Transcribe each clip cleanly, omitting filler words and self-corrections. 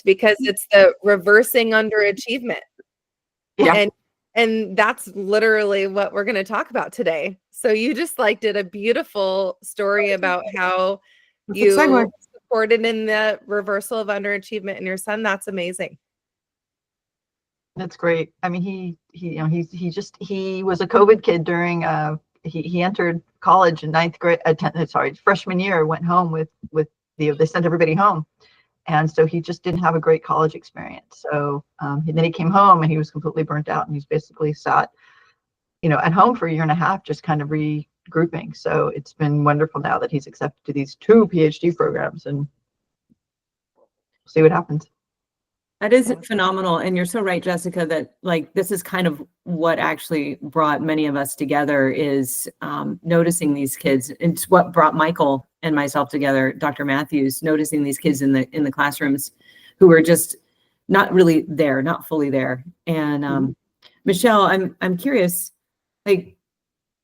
because it's the reversing underachievement. Yeah. And that's literally what we're going to talk about today. So you just did a beautiful story about how you supported in the reversal of underachievement in your son. That's amazing. That's great. I mean, he was a COVID kid during he entered college in freshman year, went home with they sent everybody home. And so he just didn't have a great college experience. So then he came home and he was completely burnt out, and he's basically sat, at home for a year and a half, just kind of regrouping. So it's been wonderful now that he's accepted to these 2 PhD programs, and we'll see what happens. That is phenomenal. And you're so right, Jessica, that this is kind of what actually brought many of us together, is noticing these kids. It's what brought Michael and myself together, Dr. Matthews, noticing these kids in the classrooms who were just not really there, not fully there. And Michelle, I'm curious,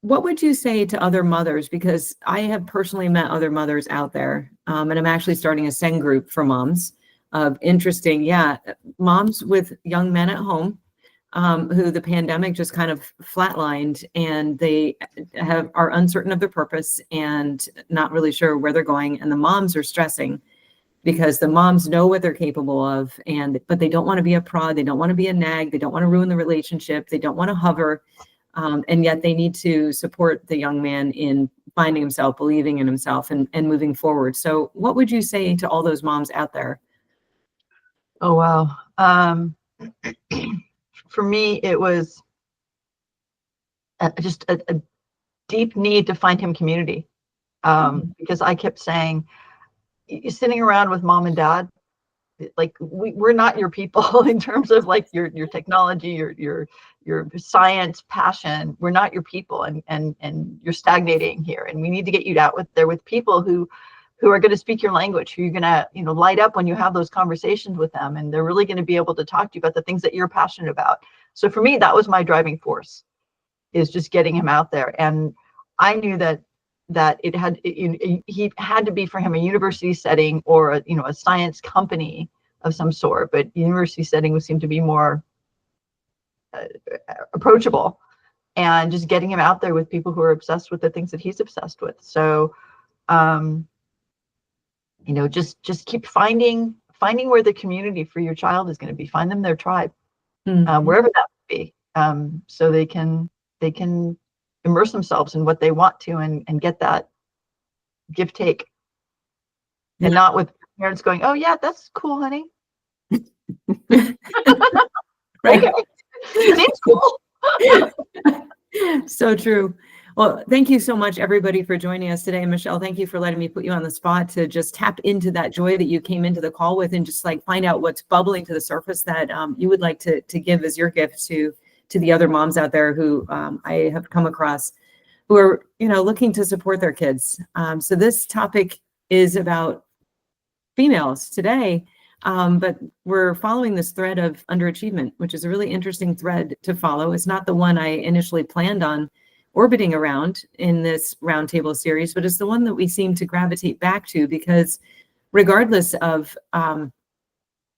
what would you say to other mothers? Because I have personally met other mothers out there, and I'm actually starting a Send group for moms of moms with young men at home who the pandemic just kind of flatlined, and they are uncertain of their purpose and not really sure where they're going. And the moms are stressing because the moms know what they're capable of, but they don't want to be a prod, they don't want to be a nag, they don't want to ruin the relationship, they don't want to hover, and yet they need to support the young man in finding himself, believing in himself, and moving forward. So what would you say to all those moms out there? Oh, wow. For me, it was just a deep need to find him community, because I kept saying, you're sitting around with mom and dad, we're not your people in terms of your technology, your science passion. We're not your people, and you're stagnating here, and we need to get you out there with people who are going to speak your language, who you're going to, light up when you have those conversations with them, and they're really going to be able to talk to you about the things that you're passionate about. So for me, that was my driving force, is just getting him out there. And I knew that he had to be, for him, a university setting or a science company of some sort, but university setting would seem to be more approachable, and just getting him out there with people who are obsessed with the things that he's obsessed with. So just keep finding where the community for your child is going to be. Find them their tribe, wherever that may be, so they can immerse themselves in what they want to, and get that give take, and not with parents going, "Oh yeah, that's cool, honey." Right. Seems cool. So true. Well, thank you so much, everybody, for joining us today. Michelle, thank you for letting me put you on the spot to just tap into that joy that you came into the call with, and just find out what's bubbling to the surface that you would like to give as your gift to the other moms out there who I have come across, who are looking to support their kids. So this topic is about females today, but we're following this thread of underachievement, which is a really interesting thread to follow. It's not the one I initially planned on orbiting around in this roundtable series, but it's the one that we seem to gravitate back to, because regardless of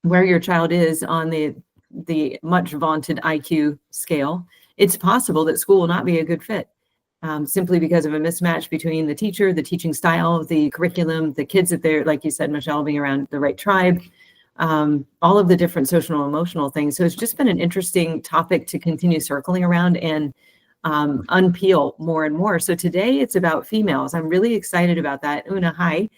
where your child is on the much vaunted IQ scale, it's possible that school will not be a good fit, simply because of a mismatch between the teacher, the teaching style, the curriculum, the kids that they're, like you said, Michelle, being around the right tribe, all of the different social and emotional things. So it's just been an interesting topic to continue circling around and unpeel more and more. So today it's about females. I'm really excited about that. Una, hi.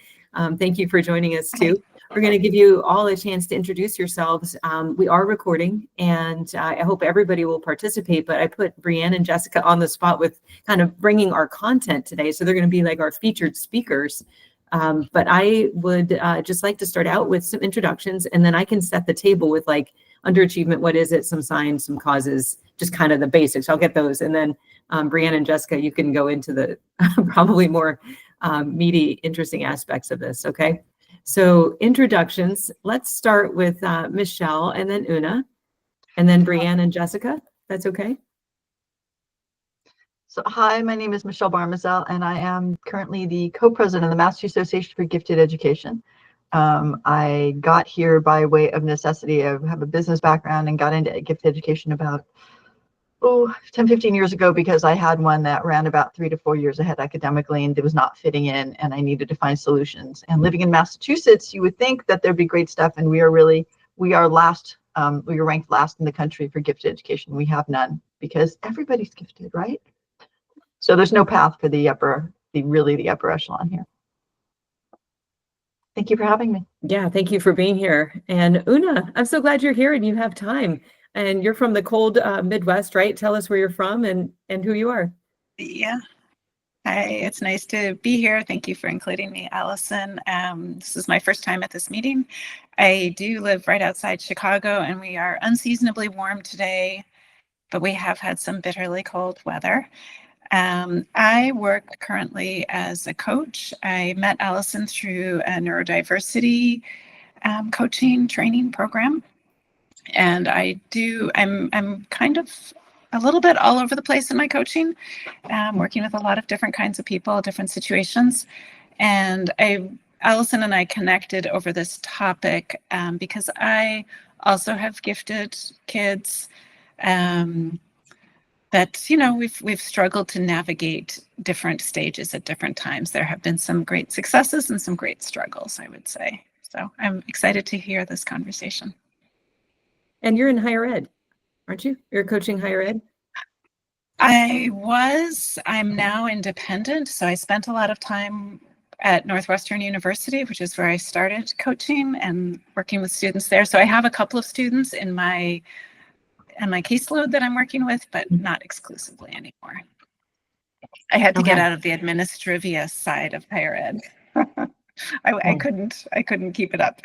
Thank you for joining us too. We're going to give you all a chance to introduce yourselves. We are recording, and I hope everybody will participate, but I put Brianne and Jessica on the spot with kind of bringing our content today. So they're going to be like our featured speakers. But I would just like to start out with some introductions, and then I can set the table with underachievement. What is it? Some signs, some causes, just kind of the basics. I'll get those. And then Brianne and Jessica, you can go into the probably more meaty, interesting aspects of this. Okay. So introductions, let's start with Michelle, and then Una, and then Brianne and Jessica. That's okay. So hi, my name is Michelle Barmazel, and I am currently the co-president of the Master Association for Gifted Education. I got here by way of necessity. I have a business background and got into gifted education about 10, 15 years ago, because I had one that ran about 3 to 4 years ahead academically and it was not fitting in, and I needed to find solutions. And living in Massachusetts, you would think that there'd be great stuff, and we are last. We are ranked last in the country for gifted education. We have none because everybody's gifted, right? So there's no path for the upper echelon here. Thank you for having me. Yeah, thank you for being here. And Una, I'm so glad you're here and you have time. And you're from the cold Midwest, right? Tell us where you're from and who you are. Yeah. Hi, it's nice to be here. Thank you for including me, Allison. This is my first time at this meeting. I do live right outside Chicago, and we are unseasonably warm today, but we have had some bitterly cold weather. I work currently as a coach. I met Allison through a neurodiversity coaching training program. And I'm kind of a little bit all over the place in my coaching, working with a lot of different kinds of people, different situations. And Allison and I connected over this topic because I also have gifted kids that, we've struggled to navigate different stages at different times. There have been some great successes and some great struggles, I would say. So I'm excited to hear this conversation. And you're in higher ed, aren't you? You're coaching higher ed? I'm now independent. So I spent a lot of time at Northwestern University, which is where I started coaching and working with students there. So I have a couple of students in my caseload that I'm working with, but not exclusively anymore. I had to get out of the administrivia side of higher ed. I couldn't keep it up.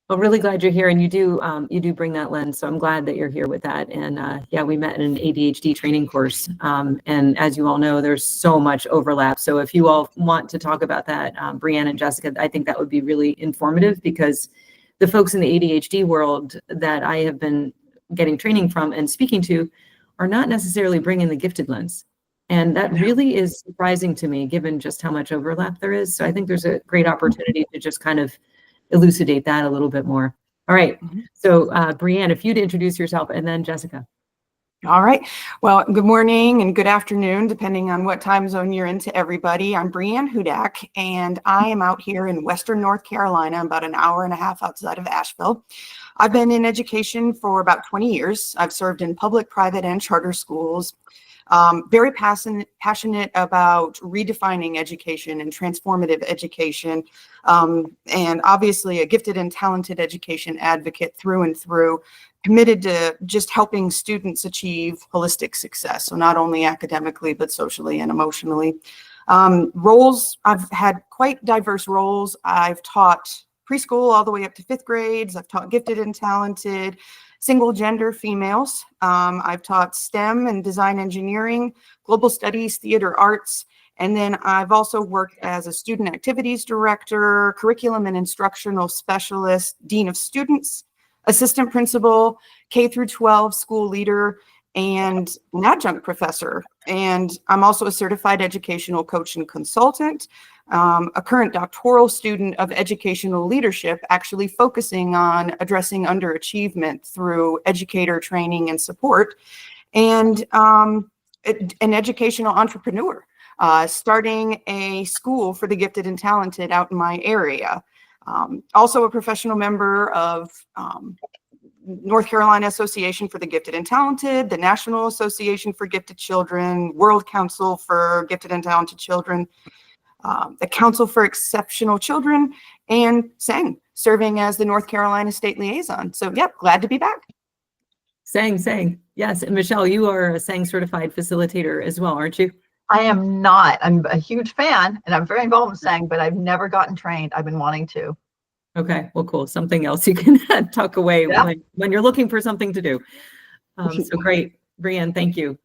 Well, really glad you're here, and you do bring that lens. So I'm glad that you're here with that. And we met in an ADHD training course. And as you all know, there's so much overlap. So if you all want to talk about that, Brianne and Jessica, I think that would be really informative, because the folks in the ADHD world that I have been getting training from and speaking to are not necessarily bringing the gifted lens. And that really is surprising to me, given just how much overlap there is. So I think there's a great opportunity to just kind of elucidate that a little bit more. All right. So Brianne, if you'd introduce yourself, and then Jessica. All right. Well, good morning and good afternoon, depending on what time zone you're in, to everybody. I'm Brianne Hudak, and I am out here in Western North Carolina, about an hour and a half outside of Asheville. I've been in education for about 20 years. I've served in public, private, and charter schools. Very passionate about redefining education and transformative education, and obviously a gifted and talented education advocate through and through, committed to just helping students achieve holistic success. So not only academically, but socially and emotionally. Roles, I've had quite diverse roles. I've taught preschool all the way up to 5th grades. I've taught gifted and talented single gender females. I've taught STEM and design engineering, global studies, theater arts, and then I've also worked as a student activities director, curriculum and instructional specialist, dean of students, assistant principal, K through 12 school leader, and an adjunct professor. And I'm also a certified educational coach and consultant, a current doctoral student of educational leadership, actually focusing on addressing underachievement through educator training and support, and an educational entrepreneur, starting a school for the gifted and talented out in my area. Also a professional member of North Carolina Association for the Gifted and Talented, the National Association for Gifted Children, World Council for Gifted and Talented Children, the Council for Exceptional Children, and SANG, serving as the North Carolina State Liaison. So yeah, glad to be back. SANG. Yes. And Michelle, you are a SANG certified facilitator as well, aren't you? I am not. I'm a huge fan and I'm very involved in SANG, but I've never gotten trained. I've been wanting to. Okay. Well, cool. Something else you can tuck away when you're looking for something to do. So great. Brianne, thank you.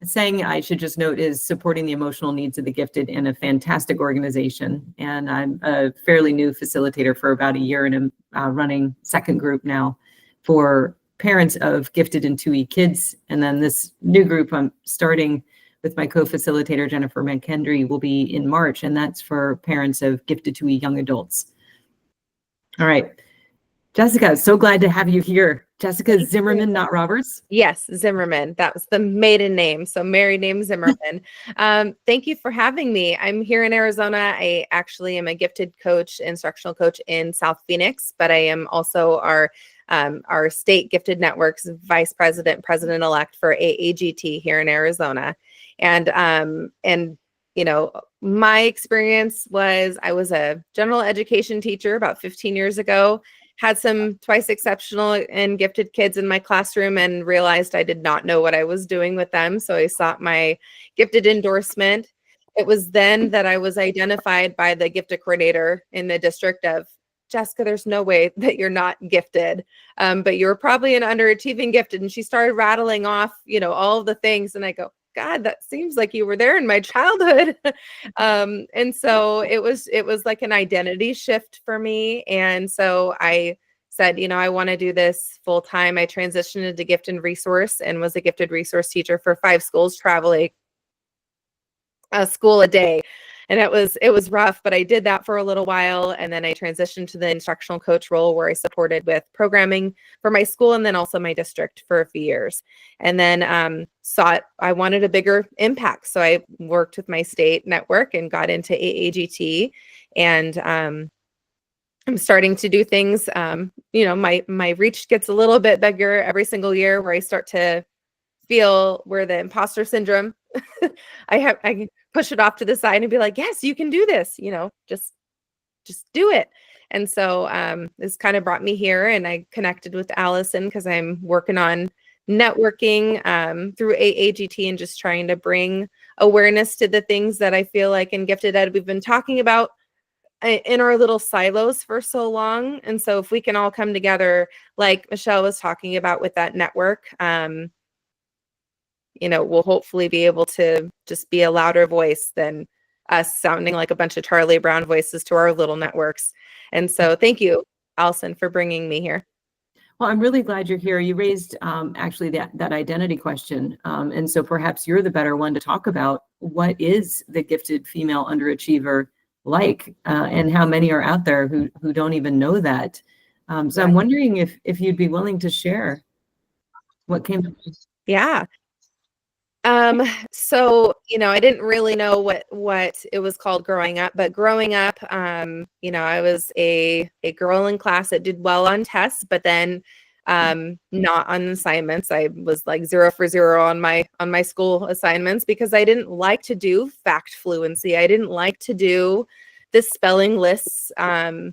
SANG, I should just note, is supporting the emotional needs of the gifted in a fantastic organization. And I'm a fairly new facilitator for about a year, and I'm running second group now for parents of gifted and 2E kids. And then this new group I'm starting with my co-facilitator, Jennifer McKendry, will be in March, and that's for parents of gifted 2E young adults. All right. Jessica, so glad to have you here. Jessica Zimmerman, not Roberts. Yes, Zimmerman. That was the maiden name. So married name Zimmerman. Thank you for having me. I'm here in Arizona. I actually am a gifted coach, instructional coach in South Phoenix, but I am also our state gifted network's vice president, president-elect for AAGT here in Arizona. And you know, my experience was I was a general education teacher about 15 years ago. Had some twice exceptional and gifted kids in my classroom and realized I did not know what I was doing with them. So I sought my gifted endorsement. It was then that I was identified by the gifted coordinator in the district of, Jessica, there's no way that you're not gifted, but you're probably an underachieving gifted. And she started rattling off, you know, all of the things. And I go, God, that seems like you were there in my childhood. And so it was like an identity shift for me. And so I said, you know, I want to do this full time. I transitioned into gift and resource and was a gifted resource teacher for 5 schools, traveling a school a day. And it was rough, but I did that for a little while. And then I transitioned to the instructional coach role where I supported with programming for my school and then also my district for a few years. And then I wanted a bigger impact. So I worked with my state network and got into AAGT. And I'm starting to do things, you know, my reach gets a little bit bigger every single year where I start to feel where the imposter syndrome, I push it off to the side and be like, yes, you can do this, you know, just do it. And so this kind of brought me here, and I connected with Allison because I'm working on networking through AAGT and just trying to bring awareness to the things that I feel like in Gifted Ed we've been talking about in our little silos for so long. And so if we can all come together, like Michelle was talking about with that network, you know, we'll hopefully be able to just be a louder voice than us sounding like a bunch of Charlie Brown voices to our little networks. And so thank you, Allison, for bringing me here. Well, I'm really glad you're here. You raised actually that identity question. And so perhaps you're the better one to talk about what is the gifted female underachiever like, and how many are out there who don't even know that. So I'm wondering if you'd be willing to share what came. Yeah. So, you know, I didn't really know what it was called growing up, but growing up, you know, I was a girl in class that did well on tests, but then not on assignments. I was like 0 for 0 on my school assignments because I didn't like to do fact fluency. I didn't like to do the spelling lists. I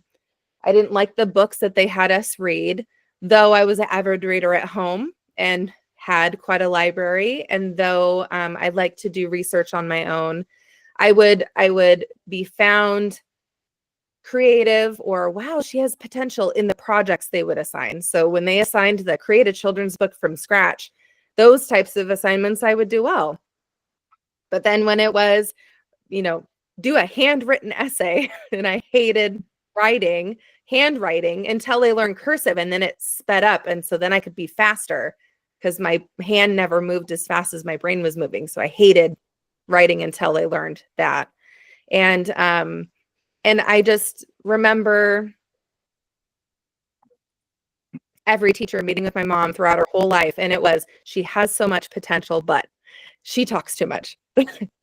didn't like the books that they had us read, though I was an avid reader at home and had quite a library. And though I like to do research on my own, I would be found creative or, wow, she has potential in the projects they would assign. So when they assigned the create a children's book from scratch, those types of assignments I would do well. But then when it was, you know, do a handwritten essay, and I hated handwriting until I learned cursive, and then it sped up. And so then I could be faster because my hand never moved as fast as my brain was moving. So I hated writing until I learned that. And I just remember every teacher meeting with my mom throughout her whole life. And it was, she has so much potential, but she talks too much.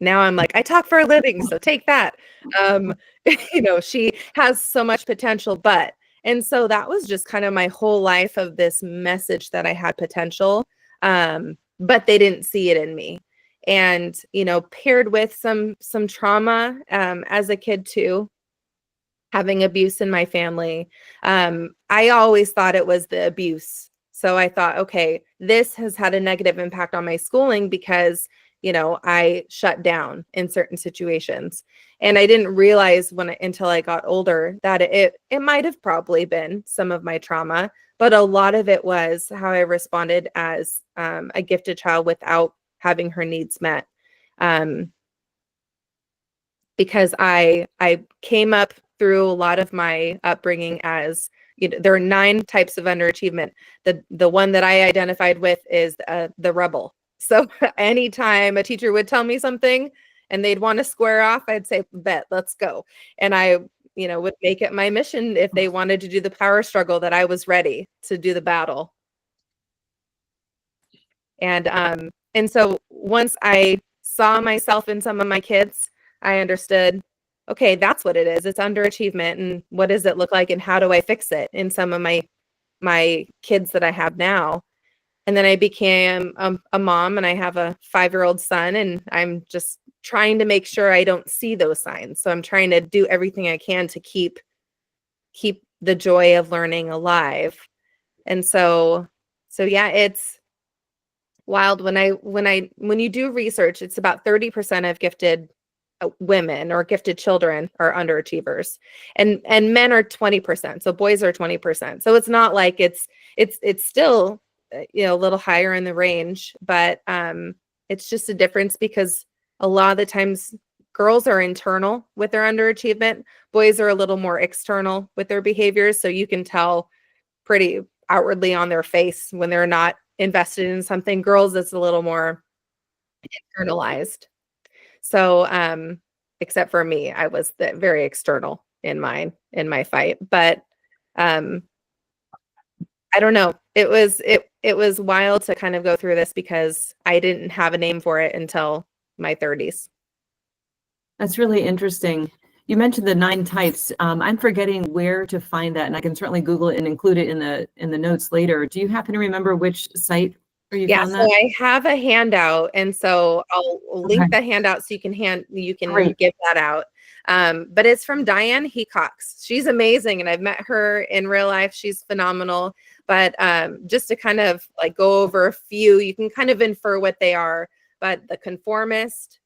Now I'm like, I talk for a living, so take that. You know, she has so much potential, but. And so that was just kind of my whole life of this message that I had potential, but they didn't see it in me. And, you know, paired with some trauma as a kid too, having abuse in my family. I always thought it was the abuse. So I thought, okay, this has had a negative impact on my schooling because, you know, I shut down in certain situations. And I didn't realize until I got older that it might have probably been some of my trauma, but a lot of it was how I responded as a gifted child without having her needs met. Because I came up through a lot of my upbringing as, you know, there are 9 types of underachievement. The one that I identified with is the rebel. So anytime a teacher would tell me something and they'd want to square off, I'd say, bet, let's go. And I, would make it my mission if they wanted to do the power struggle that I was ready to do the battle. And so once I saw myself in some of my kids, I understood, okay, that's what it is. It's underachievement. And what does it look like? And how do I fix it in some of my kids that I have now? And then I became a mom, and I have a 5-year-old son, and I'm just trying to make sure I don't see those signs. So I'm trying to do everything I can to keep the joy of learning alive. And so yeah, it's wild when you do research, it's about 30% of gifted women or gifted children are underachievers, and men are 20%. So boys are 20%. So it's not like it's still a little higher in the range, but it's just a difference because a lot of the times girls are internal with their underachievement. Boys are a little more external with their behaviors. So you can tell pretty outwardly on their face when they're not invested in something. Girls, it's a little more internalized. So except for me, I was very external in my fight. But I don't know. It was wild to kind of go through this because I didn't have a name for it until my 30s. That's really interesting. You mentioned the 9 types. I'm forgetting where to find that, and I can certainly Google it and include it in the notes later. Do you happen to remember which site where you found that? So I have a handout, and so I'll link the handout so you can Great. give that out. But it's from Brianne Hudak. She's amazing, and I've met her in real life. She's phenomenal. But just to kind of like go over a few, you can kind of infer what they are. But the conformist,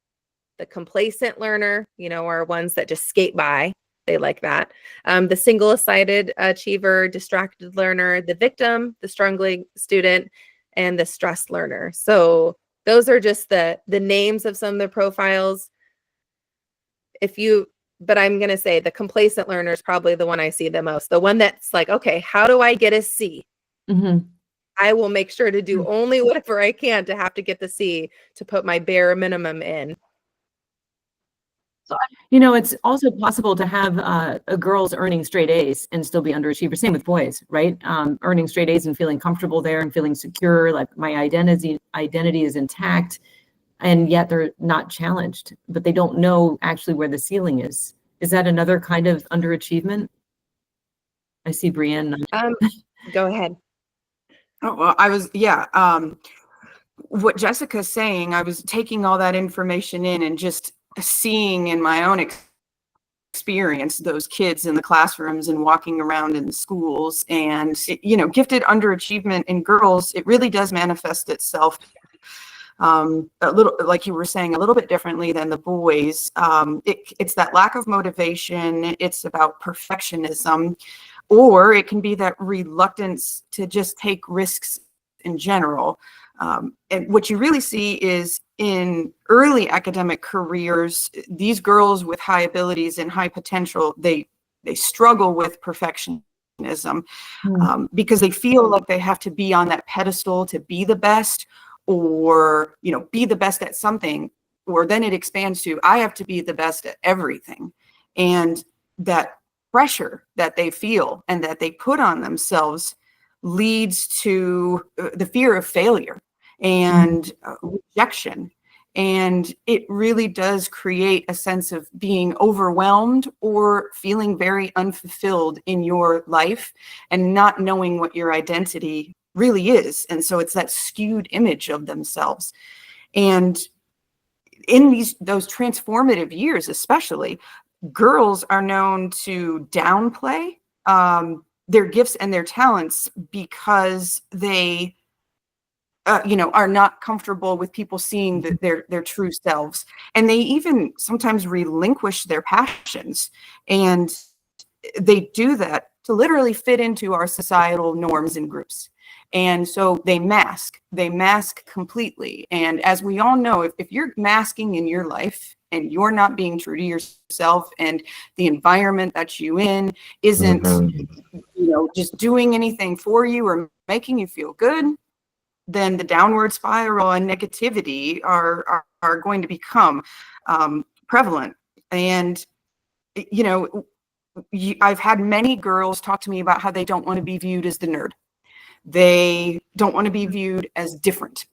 the complacent learner, are ones that just skate by. They like that. The single-sided achiever, distracted learner, the victim, the struggling student, and the stressed learner. So those are just the names of some of the profiles. But I'm going to say the complacent learner is probably the one I see the most. The one that's like, okay, how do I get a C? Mm-hmm. I will make sure to do only whatever I can to have to get the C to put my bare minimum in. So, it's also possible to have a girls earning straight A's and still be underachievers. Same with boys, right? Earning straight A's and feeling comfortable there and feeling secure, like my identity is intact, and yet they're not challenged, but they don't know actually where the ceiling is. Is that another kind of underachievement? I see Brianne. Go ahead. Oh, well, what Jessica's saying, I was taking all that information in and just seeing in my own experience those kids in the classrooms and walking around in the schools, and gifted underachievement in girls, it really does manifest itself a little, like you were saying, a little bit differently than the boys. It's that lack of motivation. It's about perfectionism, or it can be that reluctance to just take risks in general. And what you really see is in early academic careers, these girls with high abilities and high potential, they struggle with perfectionism because they feel like they have to be on that pedestal to be the best, or be the best at something, or then it expands to I have to be the best at everything. And that pressure that they feel and that they put on themselves leads to the fear of failure and rejection. And it really does create a sense of being overwhelmed or feeling very unfulfilled in your life and not knowing what your identity really is. And so it's that skewed image of themselves. And in those transformative years, especially, girls are known to downplay their gifts and their talents because they are not comfortable with people seeing their true selves. And they even sometimes relinquish their passions. And they do that to literally fit into our societal norms and groups. And so they mask completely. And as we all know, if you're masking in your life and you're not being true to yourself, and the environment that you in isn't, just doing anything for you or making you feel good, then the downward spiral and negativity are going to become prevalent. And, you know, I've had many girls talk to me about how they don't want to be viewed as the nerd. They don't want to be viewed as different.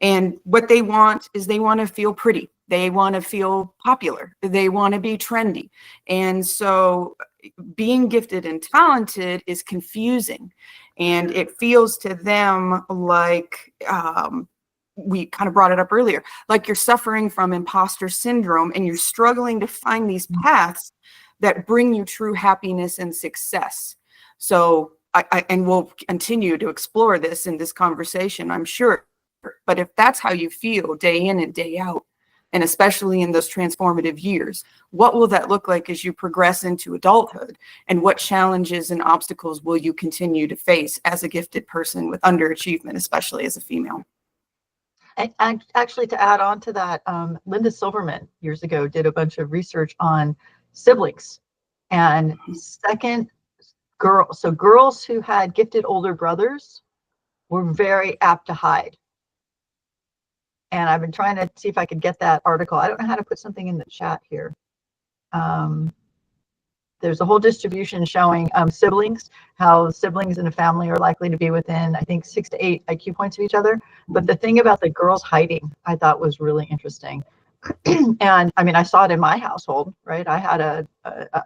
And what they want is they want to feel pretty. They want to feel popular. They want to be trendy. And so being gifted and talented is confusing. And it feels to them like, we kind of brought it up earlier, like you're suffering from imposter syndrome and you're struggling to find these paths that bring you true happiness and success. So and we'll continue to explore this in this conversation, I'm sure. But if that's how you feel day in and day out, and especially in those transformative years, what will that look like as you progress into adulthood? And what challenges and obstacles will you continue to face as a gifted person with underachievement, especially as a female? And actually, to add on to that, Linda Silverman years ago did a bunch of research on siblings, and girls who had gifted older brothers were very apt to hide. And I've been trying to see if I could get that article. I don't know how to put something in the chat here. There's a whole distribution showing siblings, how siblings in a family are likely to be within, I think, 6 to 8 IQ points of each other. But the thing about the girls hiding, I thought was really interesting. And I mean, I saw it in my household, right? I had a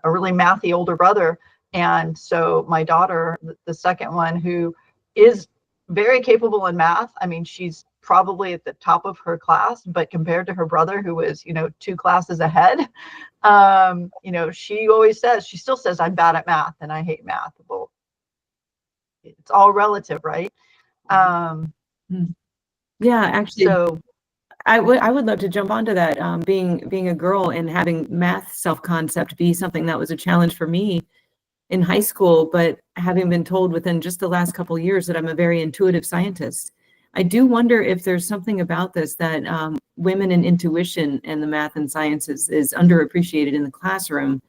really mathy older brother. And so my daughter, the second one, who is very capable in math. I mean, she's probably at the top of her class, but compared to her brother, who was, 2 classes ahead, she still says, I'm bad at math and I hate math. Well, it's all relative, right? Yeah, actually, so I would love to jump onto that. Being a girl and having math self-concept be something that was a challenge for me in high school, but having been told within just the last couple of years that I'm a very intuitive scientist. I do wonder if there's something about this that women and intuition and the math and sciences is underappreciated in the classroom.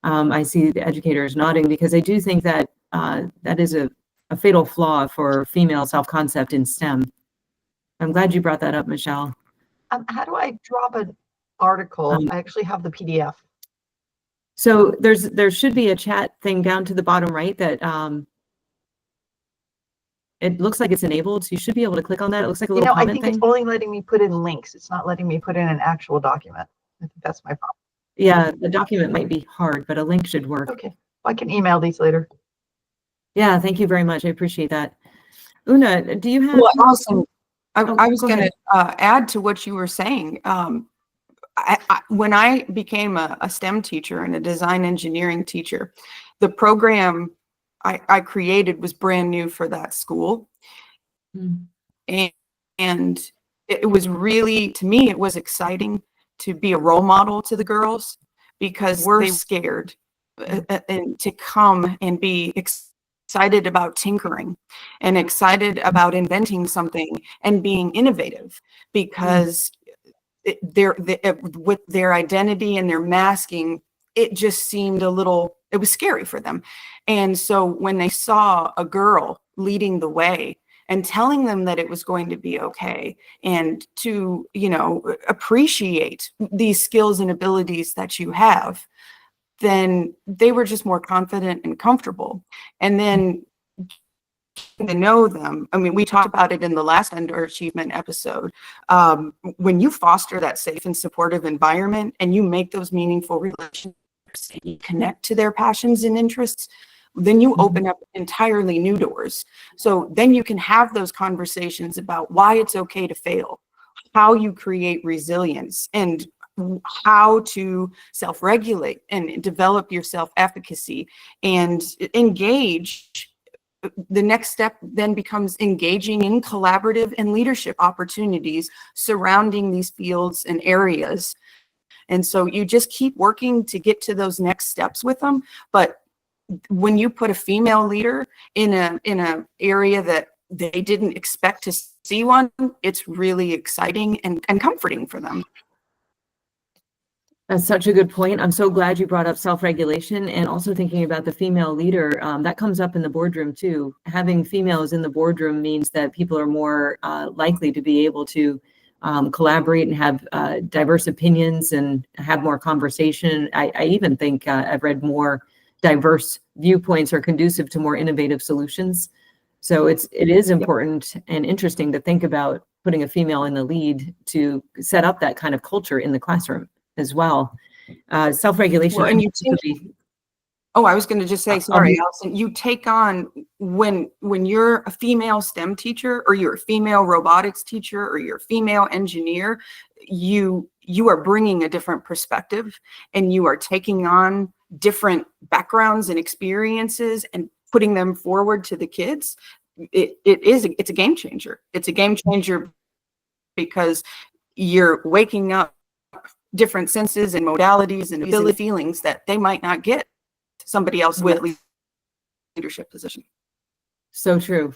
I see the educators nodding because I do think that that is a fatal flaw for female self-concept in STEM. I'm glad you brought that up, Michelle. How do I drop an article? I actually have the PDF. So there should be a chat thing down to the bottom right that it looks like it's enabled. So you should be able to click on that. It looks like a little comment I think thing. it's only letting me put in links. It's not letting me put in an actual document. I think that's my problem. Yeah, the document might be hard, but a link should work. Okay, I can email these later. Yeah, thank you very much. I appreciate that. Una, do you have? Well, Allison, I was go going ahead. to add to what you were saying. When I became a STEM teacher and a design engineering teacher, the program I created was brand new for that school. And it was really, to me, it was exciting to be a role model to the girls because they were scared and to come and be excited about tinkering and excited about inventing something and being innovative because with their identity and their masking, it just seemed it was scary for them. And so when they saw a girl leading the way and telling them that it was going to be okay and to, appreciate these skills and abilities that you have, then they were just more confident and comfortable. And then to know them. I mean, we talked about it in the last underachievement episode. When you foster that safe and supportive environment and you make those meaningful relationships, and you connect to their passions and interests, then you open up entirely new doors. So then you can have those conversations about why it's okay to fail, how you create resilience, and how to self-regulate and develop your self-efficacy and engage. The next step then becomes engaging in collaborative and leadership opportunities surrounding these fields and areas. And so you just keep working to get to those next steps with them. But when you put a female leader in a area that they didn't expect to see one, it's really exciting and comforting for them. That's such a good point. I'm so glad you brought up self-regulation, and also thinking about the female leader. That comes up in the boardroom too. Having females in the boardroom means that people are more likely to be able to collaborate and have diverse opinions and have more conversation. I even think I've read more diverse viewpoints are conducive to more innovative solutions. So it is important and interesting to think about putting a female in the lead to set up that kind of culture in the classroom as well. Self-regulation. Well, and you I was going to just say, sorry, Allison, you take on when you're a female STEM teacher, or you're a female robotics teacher, or you're a female engineer, you are bringing a different perspective, and you are taking on different backgrounds and experiences and putting them forward to the kids. It's a game changer. It's a game changer because you're waking up different senses and modalities and ability feelings that they might not get somebody else with leadership position. So true.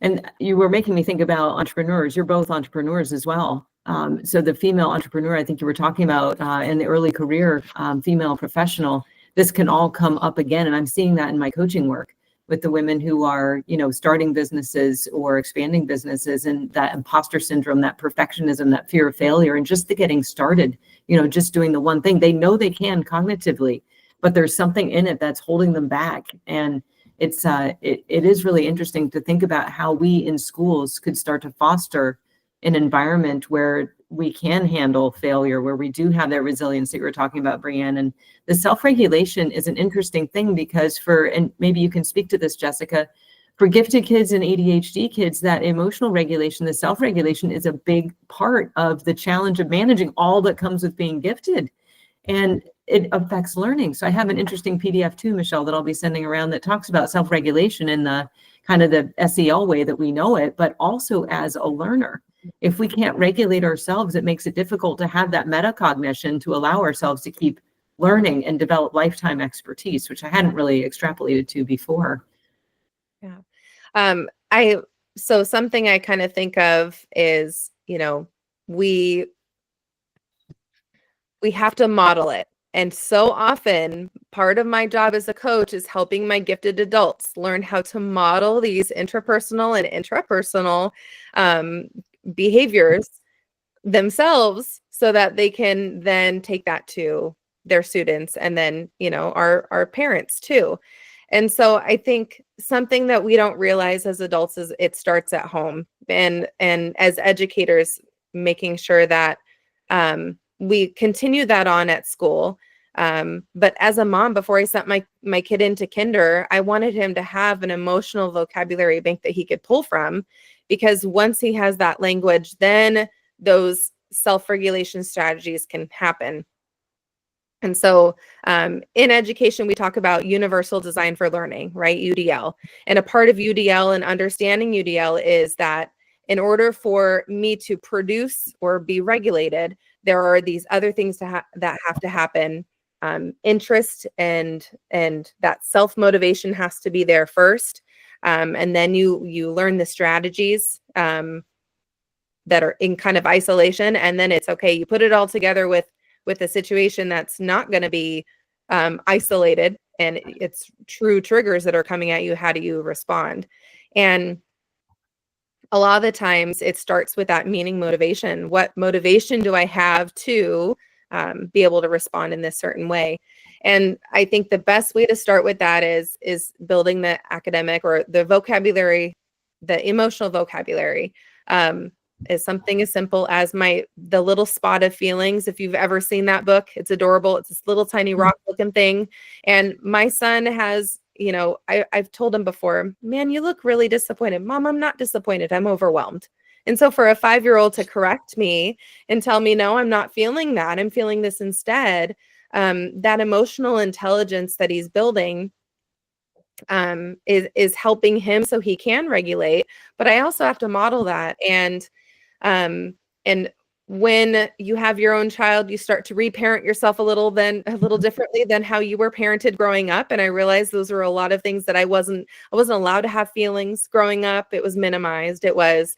And you were making me think about entrepreneurs. You're both entrepreneurs as well. So the female entrepreneur, I think you were talking about in the early career, female professional, this can all come up again. And I'm seeing that in my coaching work with the women who are, starting businesses or expanding businesses, and that imposter syndrome, that perfectionism, that fear of failure, and just the getting started, just doing the one thing. They know they can cognitively, but there's something in it that's holding them back. And it is really interesting to think about how we in schools could start to foster an environment where we can handle failure, where we do have that resilience that you were talking about, Brianne. And the self-regulation is an interesting thing because and maybe you can speak to this, Jessica, for gifted kids and ADHD kids, that emotional regulation, the self-regulation is a big part of the challenge of managing all that comes with being gifted. And it affects learning. So I have an interesting PDF too, Michelle, that I'll be sending around that talks about self-regulation in the kind of the SEL way that we know it, but also as a learner. If we can't regulate ourselves, it makes it difficult to have that metacognition to allow ourselves to keep learning and develop lifetime expertise, which I hadn't really extrapolated to before. Yeah. So something I kind of think of is, we have to model it. And so often part of my job as a coach is helping my gifted adults learn how to model these interpersonal and intrapersonal behaviors themselves so that they can then take that to their students and then, our parents too. And so I think something that we don't realize as adults is it starts at home, and as educators, making sure that we continue that on at school. But as a mom, before I sent my kid into kinder, I wanted him to have an emotional vocabulary bank that he could pull from, because once he has that language, then those self-regulation strategies can happen. And so in education, we talk about universal design for learning, right? UDL. And a part of UDL and understanding UDL is that in order for me to produce or be regulated, there are these other things that have to happen. Interest and that self-motivation has to be there first. And then you learn the strategies that are in kind of isolation. And then it's okay, you put it all together with a situation that's not going to be isolated, and it's true triggers that are coming at you. How do you respond? And a lot of the times it starts with that meaning motivation. What motivation do I have to be able to respond in this certain way? And I think the best way to start with that is building the academic or the vocabulary, the emotional vocabulary. Is something as simple as the little spot of feelings. If you've ever seen that book, it's adorable. It's this little tiny rock looking thing. And my son has, I've told him before, man, you look really disappointed. Mom, I'm not disappointed. I'm overwhelmed. And so for a 5-year-old to correct me and tell me, no, I'm not feeling that, I'm feeling this instead, that emotional intelligence that he's building is helping him so he can regulate. But I also have to model that. And when you have your own child, you start to reparent yourself a little differently than how you were parented growing up. And I realized those were a lot of things that I wasn't allowed to have feelings growing up. It was minimized. It was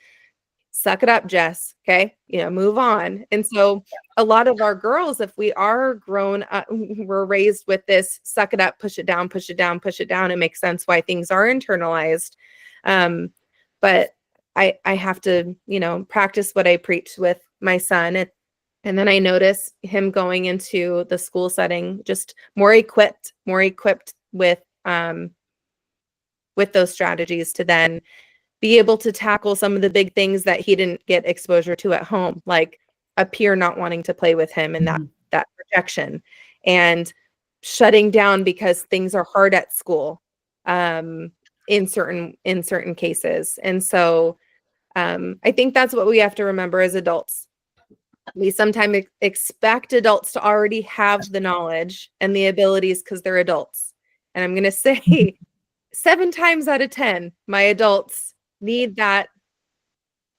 suck it up, Jess. Okay. Move on. And so a lot of our girls, if we are grown up, we're raised with this, suck it up, push it down, push it down, push it down. It makes sense why things are internalized. But I have to, practice what I preach with my son. And then I notice him going into the school setting, just more equipped with those strategies to then be able to tackle some of the big things that he didn't get exposure to at home, like a peer not wanting to play with him and that rejection, and shutting down because things are hard at school in certain cases. And so I think that's what we have to remember as adults. We sometimes expect adults to already have the knowledge and the abilities because they're adults. And I'm going to say 7 times out of 10, my adults need that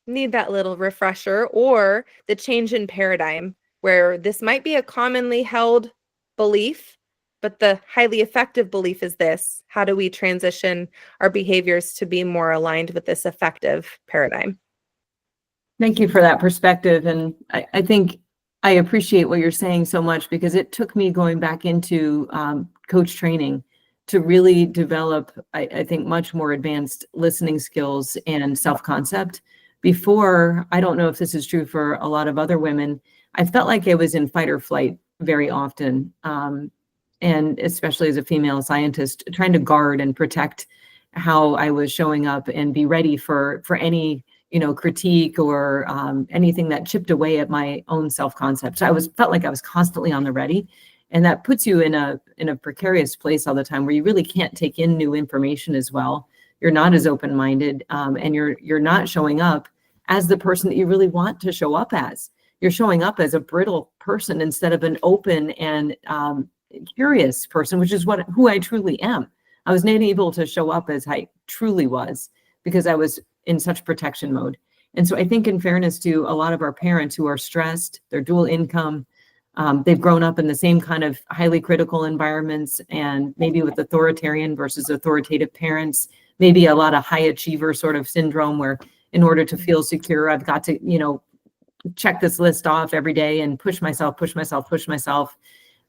little refresher or the change in paradigm, where this might be a commonly held belief, but the highly effective belief is this: how do we transition our behaviors to be more aligned with this effective paradigm? Thank you for that perspective. And I think I appreciate what you're saying so much, because it took me going back into coach training to really develop, I think, much more advanced listening skills and self-concept. Before, I don't know if this is true for a lot of other women, I felt like I was in fight or flight very often. And especially as a female scientist, trying to guard and protect how I was showing up and be ready for any critique or anything that chipped away at my own self-concept. So I felt like I was constantly on the ready. And that puts you in a precarious place all the time, where you really can't take in new information as well. You're not as open-minded, and you're not showing up as the person that you really want to show up as. You're showing up as a brittle person instead of an open and curious person, which is who I truly am. I was not able to show up as I truly was because I was in such protection mode. And so I think, in fairness to a lot of our parents who are stressed, they're dual income, they've grown up in the same kind of highly critical environments, and maybe with authoritarian versus authoritative parents, maybe a lot of high achiever sort of syndrome, where in order to feel secure, I've got to, check this list off every day and push myself.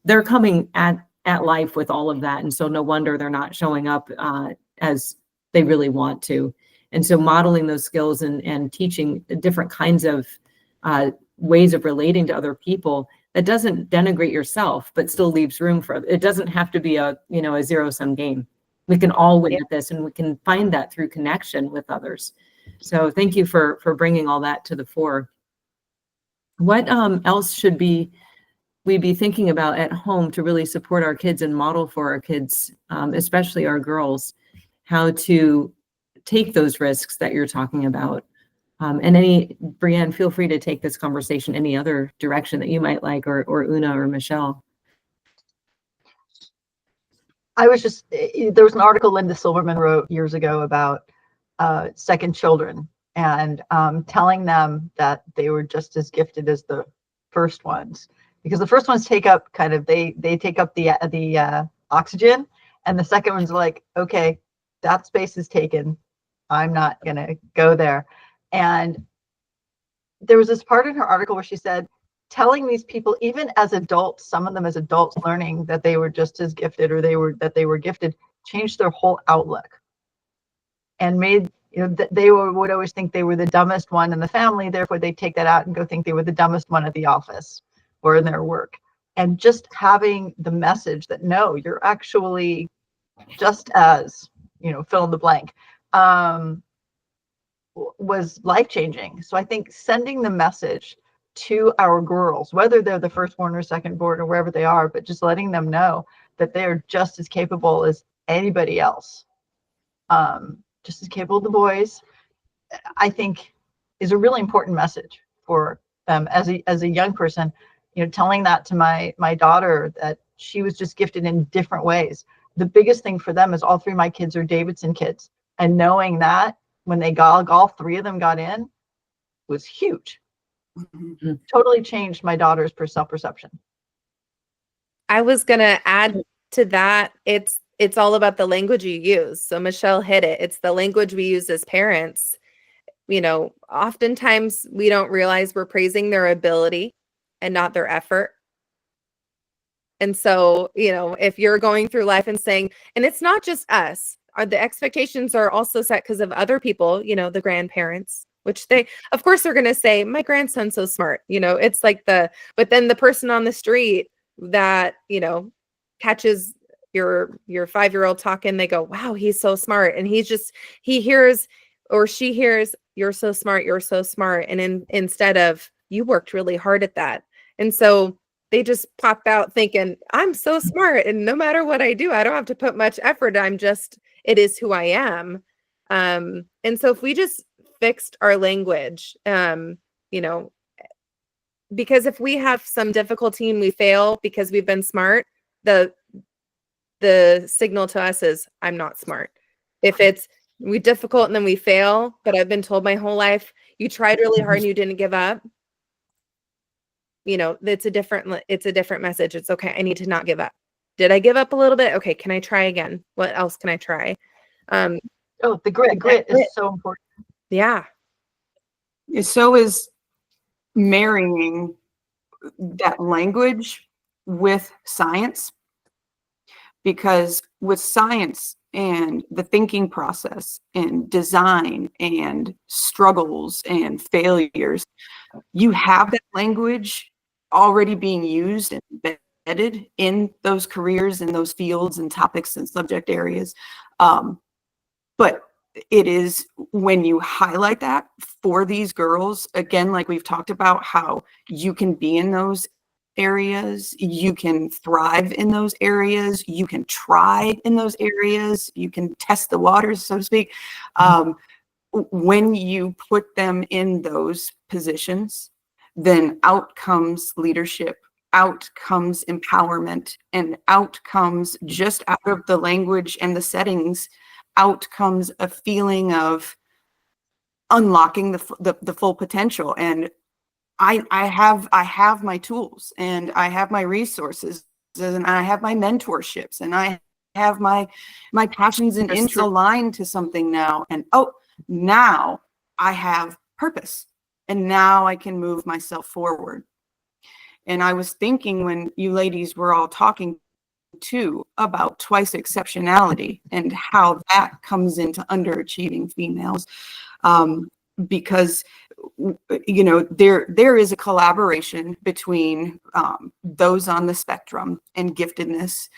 They're coming at life with all of that. And so no wonder they're not showing up as they really want to. And so modeling those skills and teaching different kinds of ways of relating to other people that doesn't denigrate yourself, but still leaves room for it. Doesn't have to be a zero-sum game. We can all win at this, and we can find that through connection with others. So thank you for bringing all that to the fore. What else should we be thinking about at home to really support our kids and model for our kids, especially our girls, how to take those risks that you're talking about? And Brianne, feel free to take this conversation any other direction that you might like, or Una or Michelle. There was an article Linda Silverman wrote years ago about second children, and telling them that they were just as gifted as the first ones, because the first ones take up they take up the oxygen, and the second ones are like, okay, that space is taken, I'm not gonna go there. And there was this part in her article where she said, telling these people, even as adults, some of them as adults, learning that they were just as gifted, or that they were gifted, changed their whole outlook, and made, they would always think they were the dumbest one in the family, therefore they take that out and go think they were the dumbest one at the office or in their work. And just having the message that, no, you're actually just as, fill in the blank, was life-changing. So I think sending the message to our girls, whether they're the firstborn or secondborn or wherever they are, but just letting them know that they're just as capable as anybody else, just as capable as the boys, I think is a really important message for them as a young person. Telling that to my daughter, that she was just gifted in different ways. The biggest thing for them is all 3 of my kids are Davidson kids, and knowing that when all 3 of them got in was huge. Mm-hmm. Totally changed my daughter's self-perception. I was going to add to that. It's all about the language you use. So Michelle hit it. It's the language we use as parents. oftentimes we don't realize we're praising their ability and not their effort. And so, if you're going through life and saying, and it's not just us, the expectations are also set because of other people, the grandparents, which of course, they're going to say, my grandson's so smart. It's like but then the person on the street that, catches your 5-year-old talking, they go, wow, he's so smart. And he hears or she hears, you're so smart. You're so smart. And instead of, you worked really hard at that. And so they just pop out thinking, I'm so smart. And no matter what I do, I don't have to put much effort. It is who I am. And so if we just fixed our language, because if we have some difficulty and we fail because we've been smart, the signal to us is, I'm not smart. If we difficult and then we fail, but I've been told my whole life, you tried really hard and you didn't give up. It's a different message. It's okay. I need to not give up. Did I give up a little bit? Okay. Can I try again? What else can I try? The grit is so important. Yeah. So is marrying that language with science, because with science and the thinking process and design and struggles and failures, you have that language already being used and embedded in those careers and those fields and topics and subject areas. But it is when you highlight that for these girls, again, like we've talked about, how you can be in those areas, you can thrive in those areas, you can try in those areas, you can test the waters, so to speak. When you put them in those positions, then out comes leadership, out comes empowerment, and out comes, just out of the language and the settings, out comes a feeling of unlocking the full potential. And I have my tools, and I have my resources, and I have my mentorships, and I have my passions and interests aligned to something now. And now I have purpose, and now I can move myself forward. And I was thinking, when you ladies were all talking too about twice exceptionality and how that comes into underachieving females, because there is a collaboration between those on the spectrum and giftedness.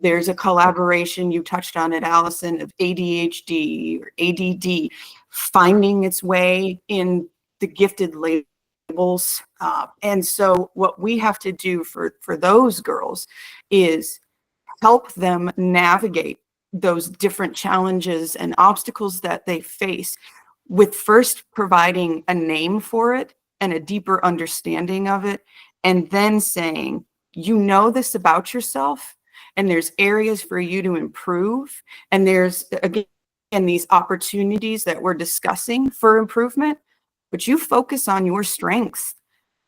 There's a collaboration, you touched on it, Allison, of ADHD or ADD finding its way in the gifted labels. And so what we have to do for those girls is help them navigate those different challenges and obstacles that they face, with first providing a name for it and a deeper understanding of it, and then saying, this about yourself, and there's areas for you to improve, and there's, again, these opportunities that we're discussing for improvement, but you focus on your strengths,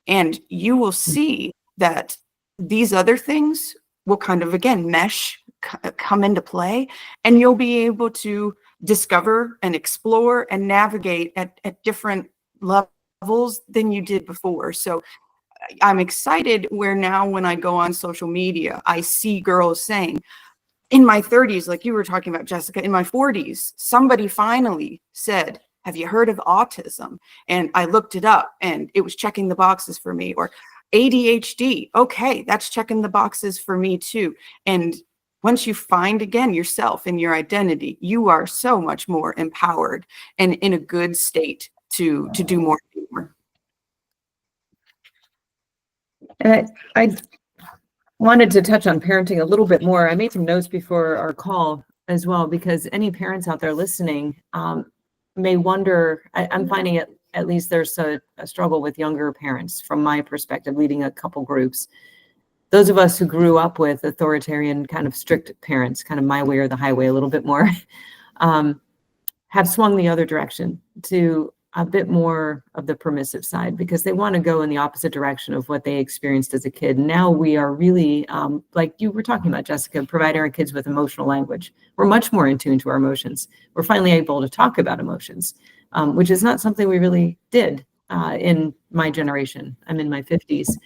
and you will see that these other things will kind of, again, come into play, and you'll be able to discover and explore and navigate at different levels than you did before. So I'm excited where now when I go on social media, I see girls saying, in my 30s, like you were talking about, Jessica, in my 40s, somebody finally said, have you heard of autism? And I looked it up and it was checking the boxes for me. Or ADHD, okay, that's checking the boxes for me too. And once you find, again, yourself and your identity, you are so much more empowered and in a good state to do more. And I wanted to touch on parenting a little bit more. I made some notes before our call as well, because any parents out there listening may wonder, I'm finding it, at least there's a struggle with younger parents from my perspective, leading a couple groups. Those of us who grew up with authoritarian, kind of strict parents, kind of my way or the highway a little bit more, have swung the other direction to a bit more of the permissive side because they want to go in the opposite direction of what they experienced as a kid. Now we are really, like you were talking about, Jessica, providing our kids with emotional language. We're much more in tune to our emotions. We're finally able to talk about emotions, which is not something we really did in my generation. I'm in my 50s.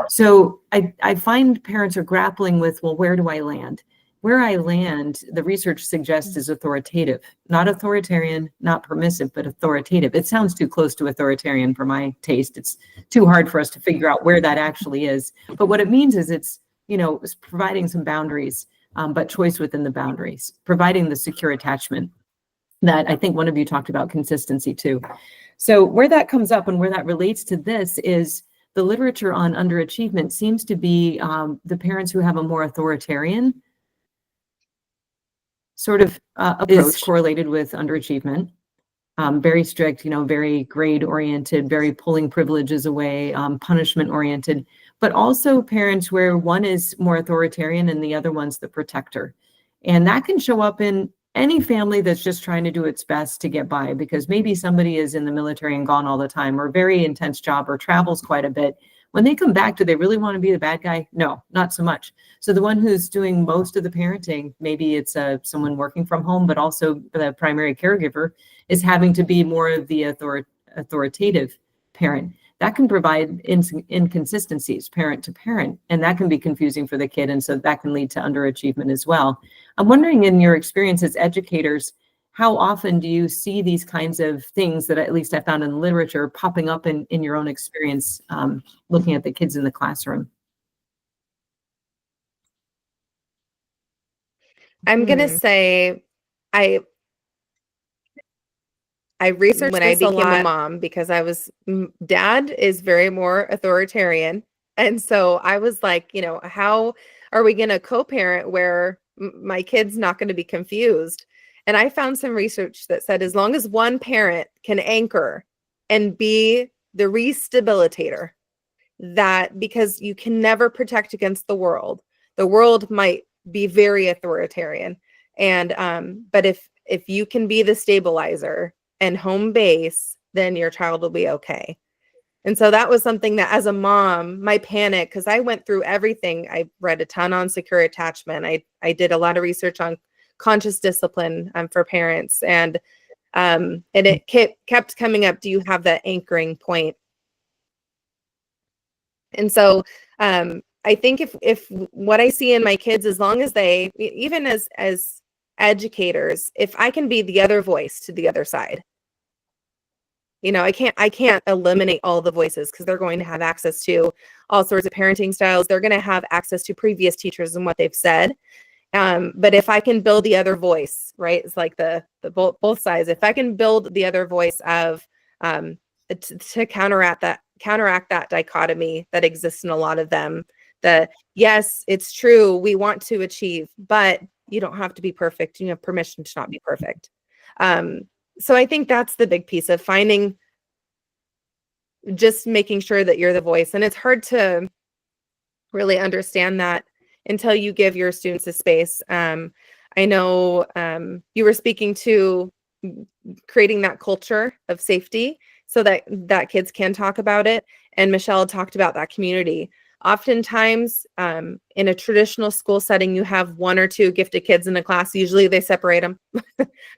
So I find parents are grappling with, well, where do I land? Where I land, the research suggests, is authoritative, not authoritarian, not permissive, but authoritative. It sounds too close to authoritarian for my taste. It's too hard for us to figure out where that actually is. But what it means is it's providing some boundaries, but choice within the boundaries, providing the secure attachment that I think one of you talked about, consistency too. So where that comes up and where that relates to this is the literature on underachievement seems to be the parents who have a more authoritarian sort of approach is correlated with underachievement. Very strict, very grade oriented, very pulling privileges away, punishment oriented, but also parents where one is more authoritarian and the other one's the protector. And that can show up in any family that's just trying to do its best to get by, because maybe somebody is in the military and gone all the time, or very intense job, or travels quite a bit. When they come back, do they really want to be the bad guy? No, not so much. So the one who's doing most of the parenting, maybe it's someone working from home, but also the primary caregiver, is having to be more of the authoritative parent. That can provide inconsistencies parent to parent, and that can be confusing for the kid. And so that can lead to underachievement as well. I'm wondering, in your experience as educators, how often do you see these kinds of things that at least I found in the literature popping up in your own experience looking at the kids in the classroom? I'm going to say I researched when I became a mom, because dad is very more authoritarian. And so I was like, how are we going to co-parent where my kid's not going to be confused? And I found some research that said as long as one parent can anchor and be the restabilitator, that because you can never protect against the world might be very authoritarian. And but if you can be the stabilizer and home base, then your child will be okay. And so that was something that, as a mom, my panic, because I went through everything. I read a ton on secure attachment. I did a lot of research on conscious discipline for parents, and it kept coming up. Do you have that anchoring point? And so I think if what I see in my kids, as long as they, even as educators, if I can be the other voice to the other side, I can't eliminate all the voices, because they're going to have access to all sorts of parenting styles. They're going to have access to previous teachers and what they've said. But if I can build the other voice, right? It's like the both sides. If I can build the other voice of to counteract that dichotomy that exists in a lot of them. Yes, it's true, we want to achieve, but you don't have to be perfect. You have permission to not be perfect. So I think that's the big piece of just making sure that you're the voice. And it's hard to really understand that until you give your students a space. I know you were speaking to creating that culture of safety so that kids can talk about it. And Michelle talked about that community. Oftentimes, in a traditional school setting, you have one or two gifted kids in a class. Usually they separate them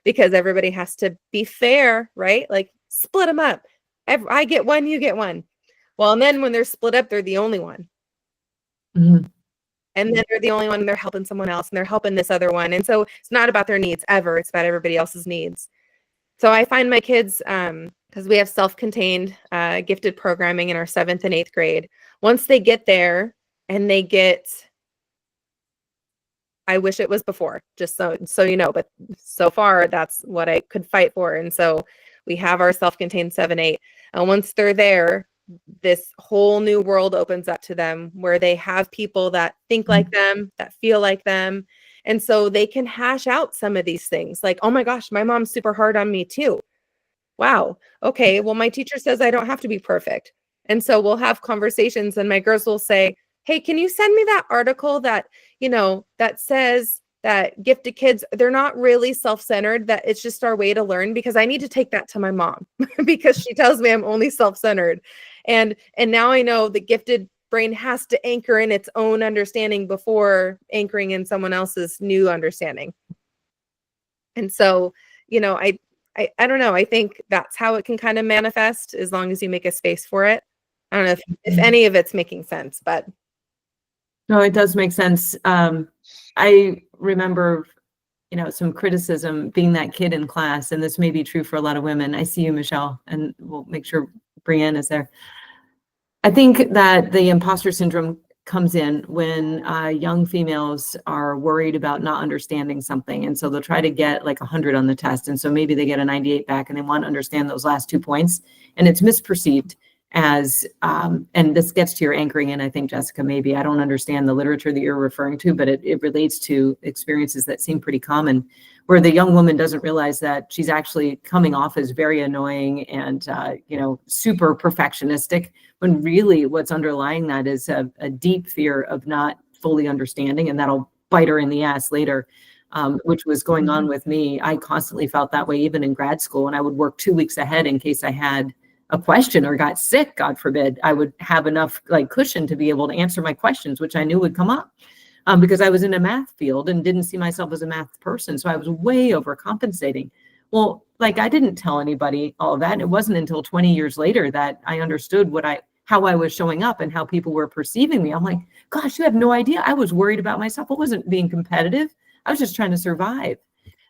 because everybody has to be fair, right? Like, split them up. I get one, you get one. Well, and then when they're split up, they're the only one. Mm-hmm. And then they're the only one, they're helping someone else, and they're helping this other one. And so it's not about their needs ever. It's about everybody else's needs. So I find my kids, because we have self-contained gifted programming in our 7th and 8th grade. Once they get there and they get, I wish it was before, just so you know, but so far that's what I could fight for. And so we have our self-contained 7-8. And once they're there, this whole new world opens up to them, where they have people that think like them, that feel like them. And so they can hash out some of these things, like, oh my gosh, my mom's super hard on me too. Wow. Okay. Well, my teacher says I don't have to be perfect. And so we'll have conversations, and my girls will say, hey, can you send me that article that, that says that gifted kids, they're not really self-centered, that it's just our way to learn, because I need to take that to my mom because she tells me I'm only self-centered. And now I know the gifted brain has to anchor in its own understanding before anchoring in someone else's new understanding. And so, I don't know. I think that's how it can kind of manifest, as long as you make a space for it. I don't know if any of it's making sense, but. No, it does make sense. I remember, some criticism being that kid in class, and this may be true for a lot of women. I see you, Michelle, and we'll make sure Brianne is there. I think that the imposter syndrome comes in when young females are worried about not understanding something. And so they'll try to get like 100 on the test. And so maybe they get a 98 back and they want to understand those last 2 points. And it's misperceived as, and this gets to your anchoring in, I think, Jessica, maybe I don't understand the literature that you're referring to, but it relates to experiences that seem pretty common, where the young woman doesn't realize that she's actually coming off as very annoying and, super perfectionistic, when really what's underlying that is a deep fear of not fully understanding, and that'll bite her in the ass later, which was going on with me. I constantly felt that way, even in grad school, and I would work 2 weeks ahead in case I had a question or got sick, God forbid. I would have enough cushion to be able to answer my questions, which I knew would come up, because I was in a math field and didn't see myself as a math person. So I was way overcompensating. Well, I didn't tell anybody all of that. And it wasn't until 20 years later that I understood how I was showing up and how people were perceiving me. I'm like, gosh, you have no idea. I was worried about myself. I wasn't being competitive. I was just trying to survive.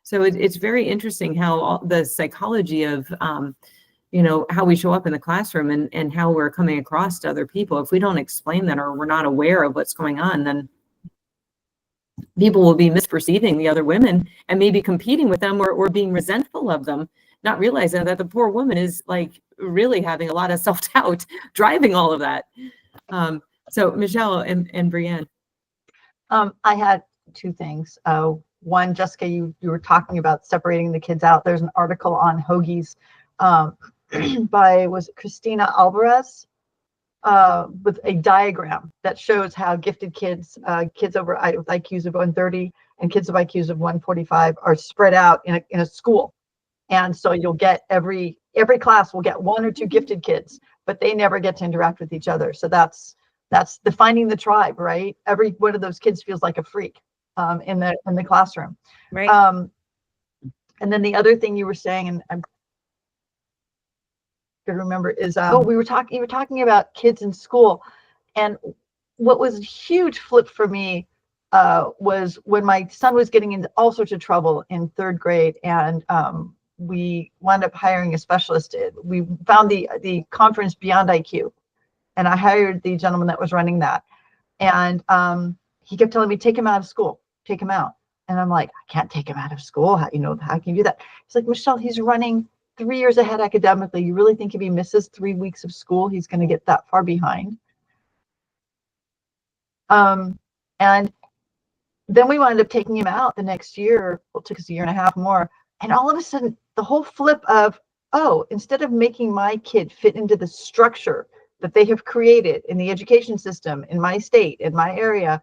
So it's very interesting how the psychology of, how we show up in the classroom and how we're coming across to other people. If we don't explain that, or we're not aware of what's going on, then people will be misperceiving the other women and maybe competing with them, or being resentful of them, not realizing that the poor woman is really having a lot of self-doubt driving all of that. So Michelle and Brianne. I had two things. One, Jessica, you were talking about separating the kids out. There's an article on hoagies by, was it Christina Alvarez, with a diagram that shows how gifted kids, kids with IQs of 130 and kids with IQs of 145 are spread out in a school. And so you'll get every class will get 1 or 2 gifted kids, but they never get to interact with each other. So that's defining the tribe, right? Every one of those kids feels like a freak in the classroom. Right. And then the other thing you were saying, and I'm to remember, is you were talking about kids in school, and what was a huge flip for me was when my son was getting into all sorts of trouble in 3rd grade, and we wound up hiring a specialist. We found the conference Beyond IQ, and I hired the gentleman that was running that, and he kept telling me, take him out of school, take him out. And I'm like, I can't take him out of school. How can you do that? He's like, Michelle, he's running 3 years ahead academically. You really think if he misses 3 weeks of school, he's going to get that far behind? And then we wound up taking him out the next year. Well, it took us a year and a half more. And all of a sudden, the whole flip of, instead of making my kid fit into the structure that they have created in the education system, in my state, in my area,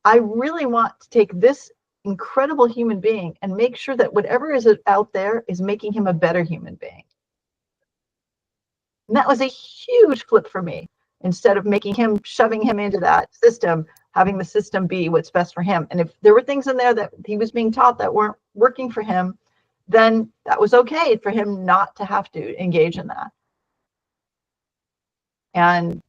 I really want to take this incredible human being and make sure that whatever is out there is making him a better human being. And that was a huge flip for me. Instead of shoving him into that system, having the system be what's best for him. And if there were things in there that he was being taught that weren't working for him, then that was okay for him not to have to engage in that. And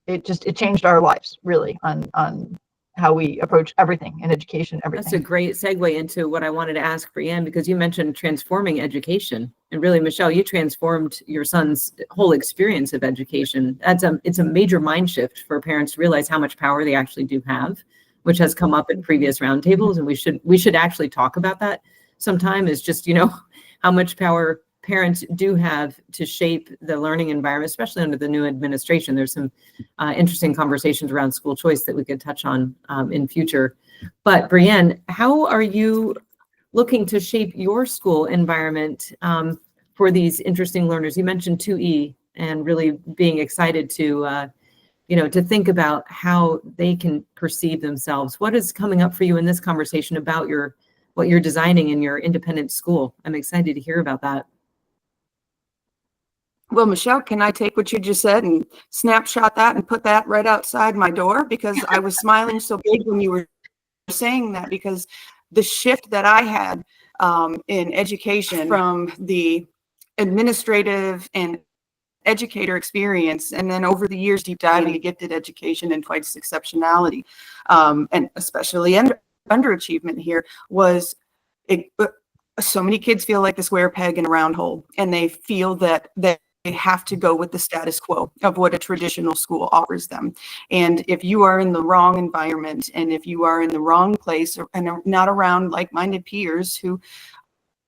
it changed our lives, really, on how we approach everything in education, everything. That's a great segue into what I wanted to ask Brianne, because you mentioned transforming education, and really, Michelle, you transformed your son's whole experience of education. It's a major mind shift for parents to realize how much power they actually do have, which has come up in previous roundtables, and we should actually talk about that sometime. Is just how much power parents do have to shape the learning environment, especially under the new administration. There's some interesting conversations around school choice that we could touch on in future. But Brianne, how are you looking to shape your school environment for these interesting learners? You mentioned 2E and really being excited to to think about how they can perceive themselves. What is coming up for you in this conversation about what you're designing in your independent school? I'm excited to hear about that. Well, Michelle, can I take what you just said and snapshot that and put that right outside my door? Because I was smiling so big when you were saying that, because the shift that I had in education from the administrative and educator experience, and then over the years deep diving into gifted education and twice exceptionality, and especially underachievement here, was so many kids feel like the square peg in a round hole, and they feel that they have to go with the status quo of what a traditional school offers them. And if you are in the wrong environment, and if you are in the wrong place, and not around like-minded peers who,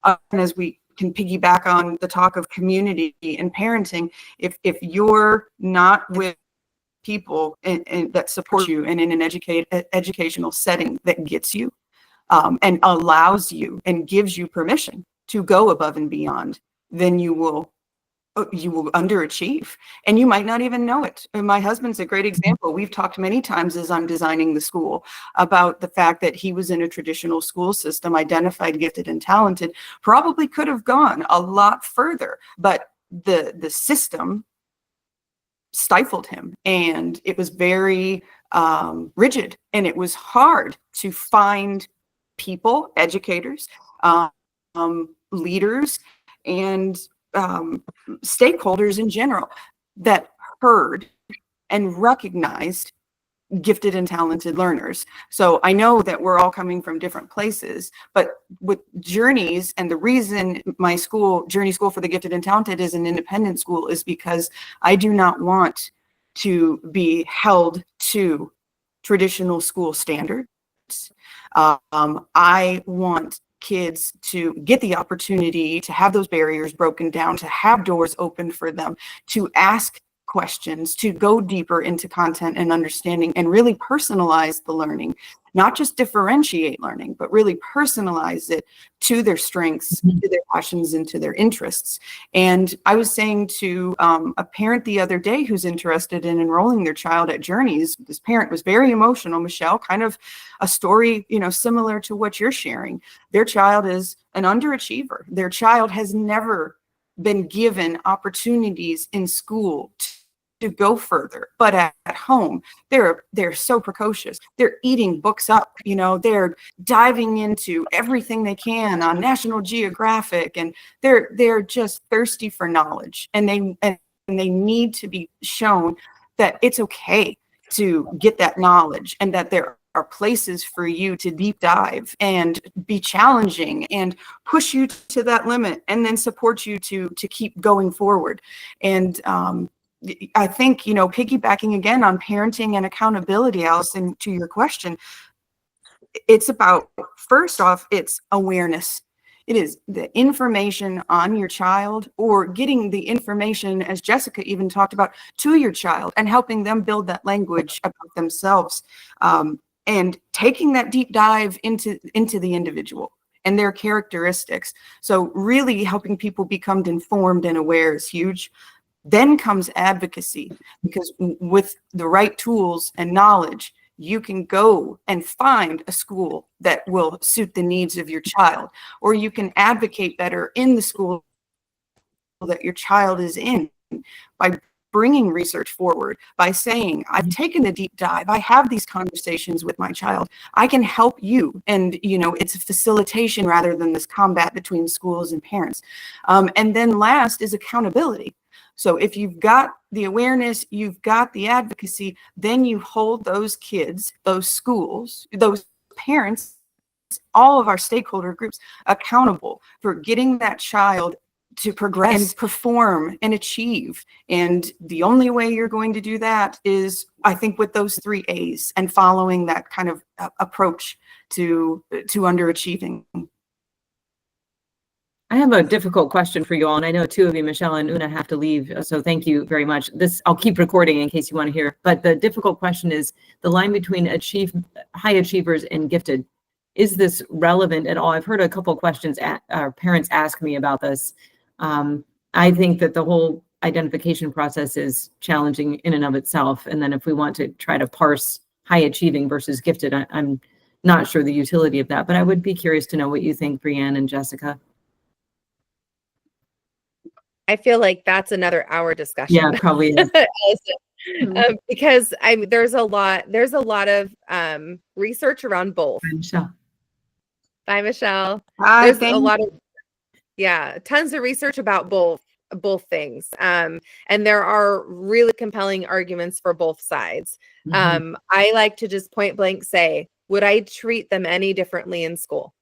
and as we can piggyback on the talk of community and parenting, if you're not with people and that support you and in an educational setting that gets you and allows you and gives you permission to go above and beyond, then you will underachieve, and you might not even know it. And my husband's a great example. We've talked many times as I'm designing the school about the fact that he was in a traditional school system, identified gifted and talented, probably could have gone a lot further, but the system stifled him, and it was very rigid, and it was hard to find people, educators, leaders, and stakeholders in general that heard and recognized gifted and talented learners. So I know that we're all coming from different places, but with Journeys, and the reason my school, Journey School for the Gifted and Talented, is an independent school is because I do not want to be held to traditional school standards. I want kids to get the opportunity to have those barriers broken down, to have doors open for them, to ask questions, to go deeper into content and understanding, and really personalize the learning, not just differentiate learning, but really personalize it to their strengths, to their passions, and to their interests. And I was saying to a parent the other day who's interested in enrolling their child at Journeys, this parent was very emotional, Michelle, kind of a story, similar to what you're sharing. Their child is an underachiever. Their child has never been given opportunities in school to go further, but at home they're so precocious. They're eating books up, they're diving into everything they can on National Geographic, and they're just thirsty for knowledge, and they need to be shown that it's okay to get that knowledge, and that there are places for you to deep dive and be challenging and push you to that limit, and then support you to keep going forward. And I think, piggybacking again on parenting and accountability, Allison, to your question, it's about, first off, it's awareness. It is the information on your child, or getting the information, as Jessica even talked about, to your child, and helping them build that language about themselves, and taking that deep dive into the individual and their characteristics. So really helping people become informed and aware is huge. Then comes advocacy, because with the right tools and knowledge, you can go and find a school that will suit the needs of your child, or you can advocate better in the school that your child is in by bringing research forward, by saying, I've taken the deep dive, I have these conversations with my child, I can help you. And, it's a facilitation rather than this combat between schools and parents. And then last is accountability. So if you've got the awareness, you've got the advocacy, then you hold those kids, those schools, those parents, all of our stakeholder groups accountable for getting that child to progress and perform and achieve. And the only way you're going to do that is, I think, with those 3 A's and following that kind of approach to underachieving. I have a difficult question for you all, and I know 2 of you, Michelle and Una, have to leave, so thank you very much. I'll keep recording in case you want to hear, but the difficult question is the line between high achievers and gifted. Is this relevant at all? I've heard a couple of questions parents ask me about this. I think that the whole identification process is challenging in and of itself. And then if we want to try to parse high achieving versus gifted, I'm not sure the utility of that, but I would be curious to know what you think, Brianne and Jessica. I feel like that's another hour discussion. Yeah, probably is. Because there's a lot of research around both. Michelle. Bye, Michelle. Hi, There's a lot of tons of research about both things. And there are really compelling arguments for both sides. I like to just point blank say, would I treat them any differently in school?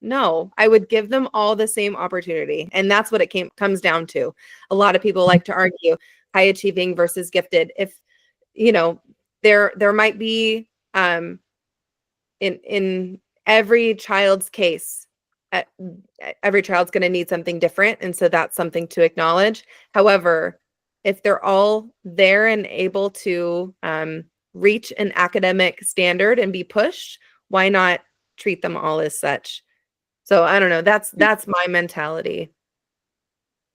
No, I would give them all the same opportunity. And that's what it comes down to. A lot of people like to argue high achieving versus gifted. If, there might be, in every child's case, every child's going to need something different. And so that's something to acknowledge. However, if they're all there and able to reach an academic standard and be pushed, why not treat them all as such? So I don't know. That's my mentality.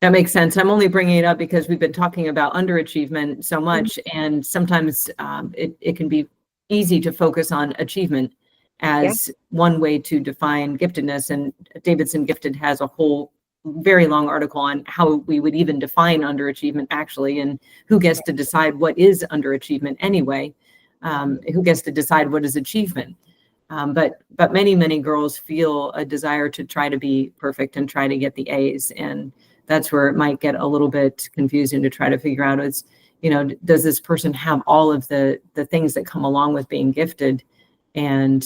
That makes sense. I'm only bringing it up because we've been talking about underachievement so much, and sometimes it can be easy to focus on achievement as one way to define giftedness. And Davidson Gifted has a whole very long article on how we would even define underachievement actually, and who gets to decide what is underachievement anyway, who gets to decide what is achievement. But many girls feel a desire to try to be perfect and try to get the A's, and that's where it might get a little bit confusing to try to figure out does this person have all of the things that come along with being gifted? And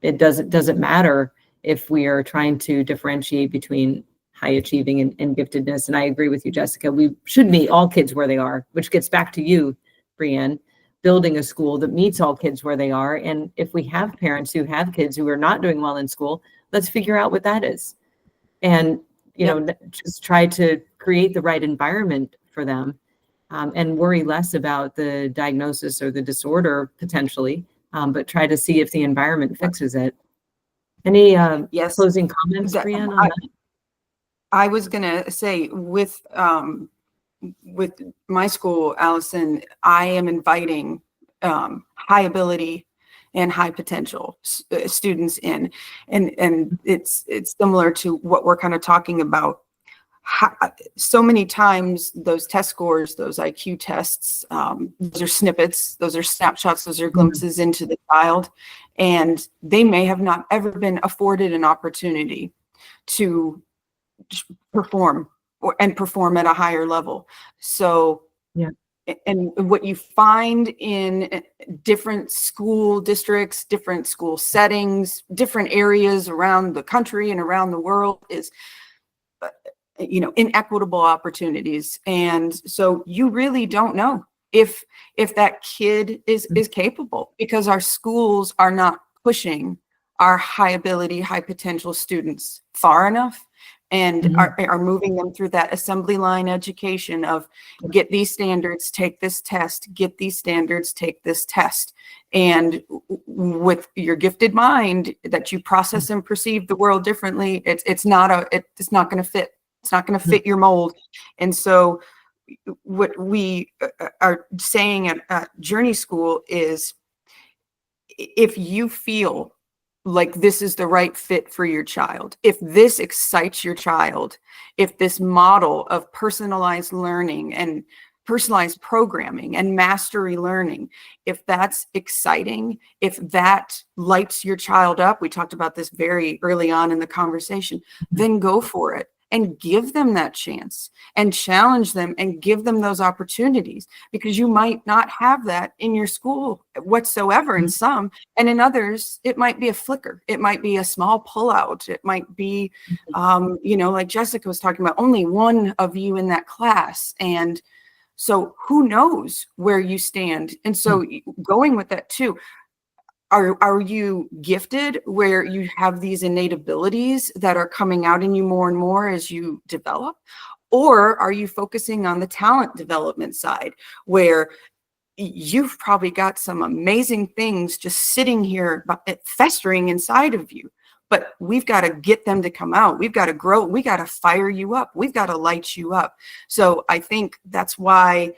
it doesn't matter if we are trying to differentiate between high achieving and giftedness. And I agree with you, Jessica. We should meet all kids where they are, which gets back to you, Brianne, building a school that meets all kids where they are. And if we have parents who have kids who are not doing well in school, let's figure out what that is. And, just try to create the right environment for them, and worry less about the diagnosis or the disorder potentially, but try to see if the environment fixes it. Any closing comments, Brianne, on that? I was going to say with my school, Allison, I am inviting high ability and high potential students in, and it's similar to what we're kind of talking about. So many times those test scores, those IQ tests, those are snippets, those are snapshots, those are glimpses into the child, and they may have not ever been afforded an opportunity to perform at a higher level. So and what you find in different school districts, different school settings, different areas around the country and around the world is inequitable opportunities. And so you really don't know if that kid is capable, because our schools are not pushing our high ability, high potential students far enough, and are moving them through that assembly line education of get these standards, take this test, get these standards, take this test. And with your gifted mind that you process and perceive the world differently, it's not going to fit. It's not going to fit your mold. And so what we are saying at Journey School is, if you feel like this is the right fit for your child, if this excites your child, if this model of personalized learning and personalized programming and mastery learning, if that's exciting, if that lights your child up, we talked about this very early on in the conversation, then go for it. And give them that chance and challenge them and give them those opportunities, because you might not have that in your school whatsoever in some, and in others, it might be a flicker. It might be a small pullout. It might be, like Jessica was talking about, only one of you in that class. And so who knows where you stand? And so going with that too, Are you gifted where you have these innate abilities that are coming out in you more and more as you develop? Or are you focusing on the talent development side where you've probably got some amazing things just sitting here festering inside of you, but we've got to get them to come out. We've got to grow. We got to fire you up. We've got to light you up. So I think that's why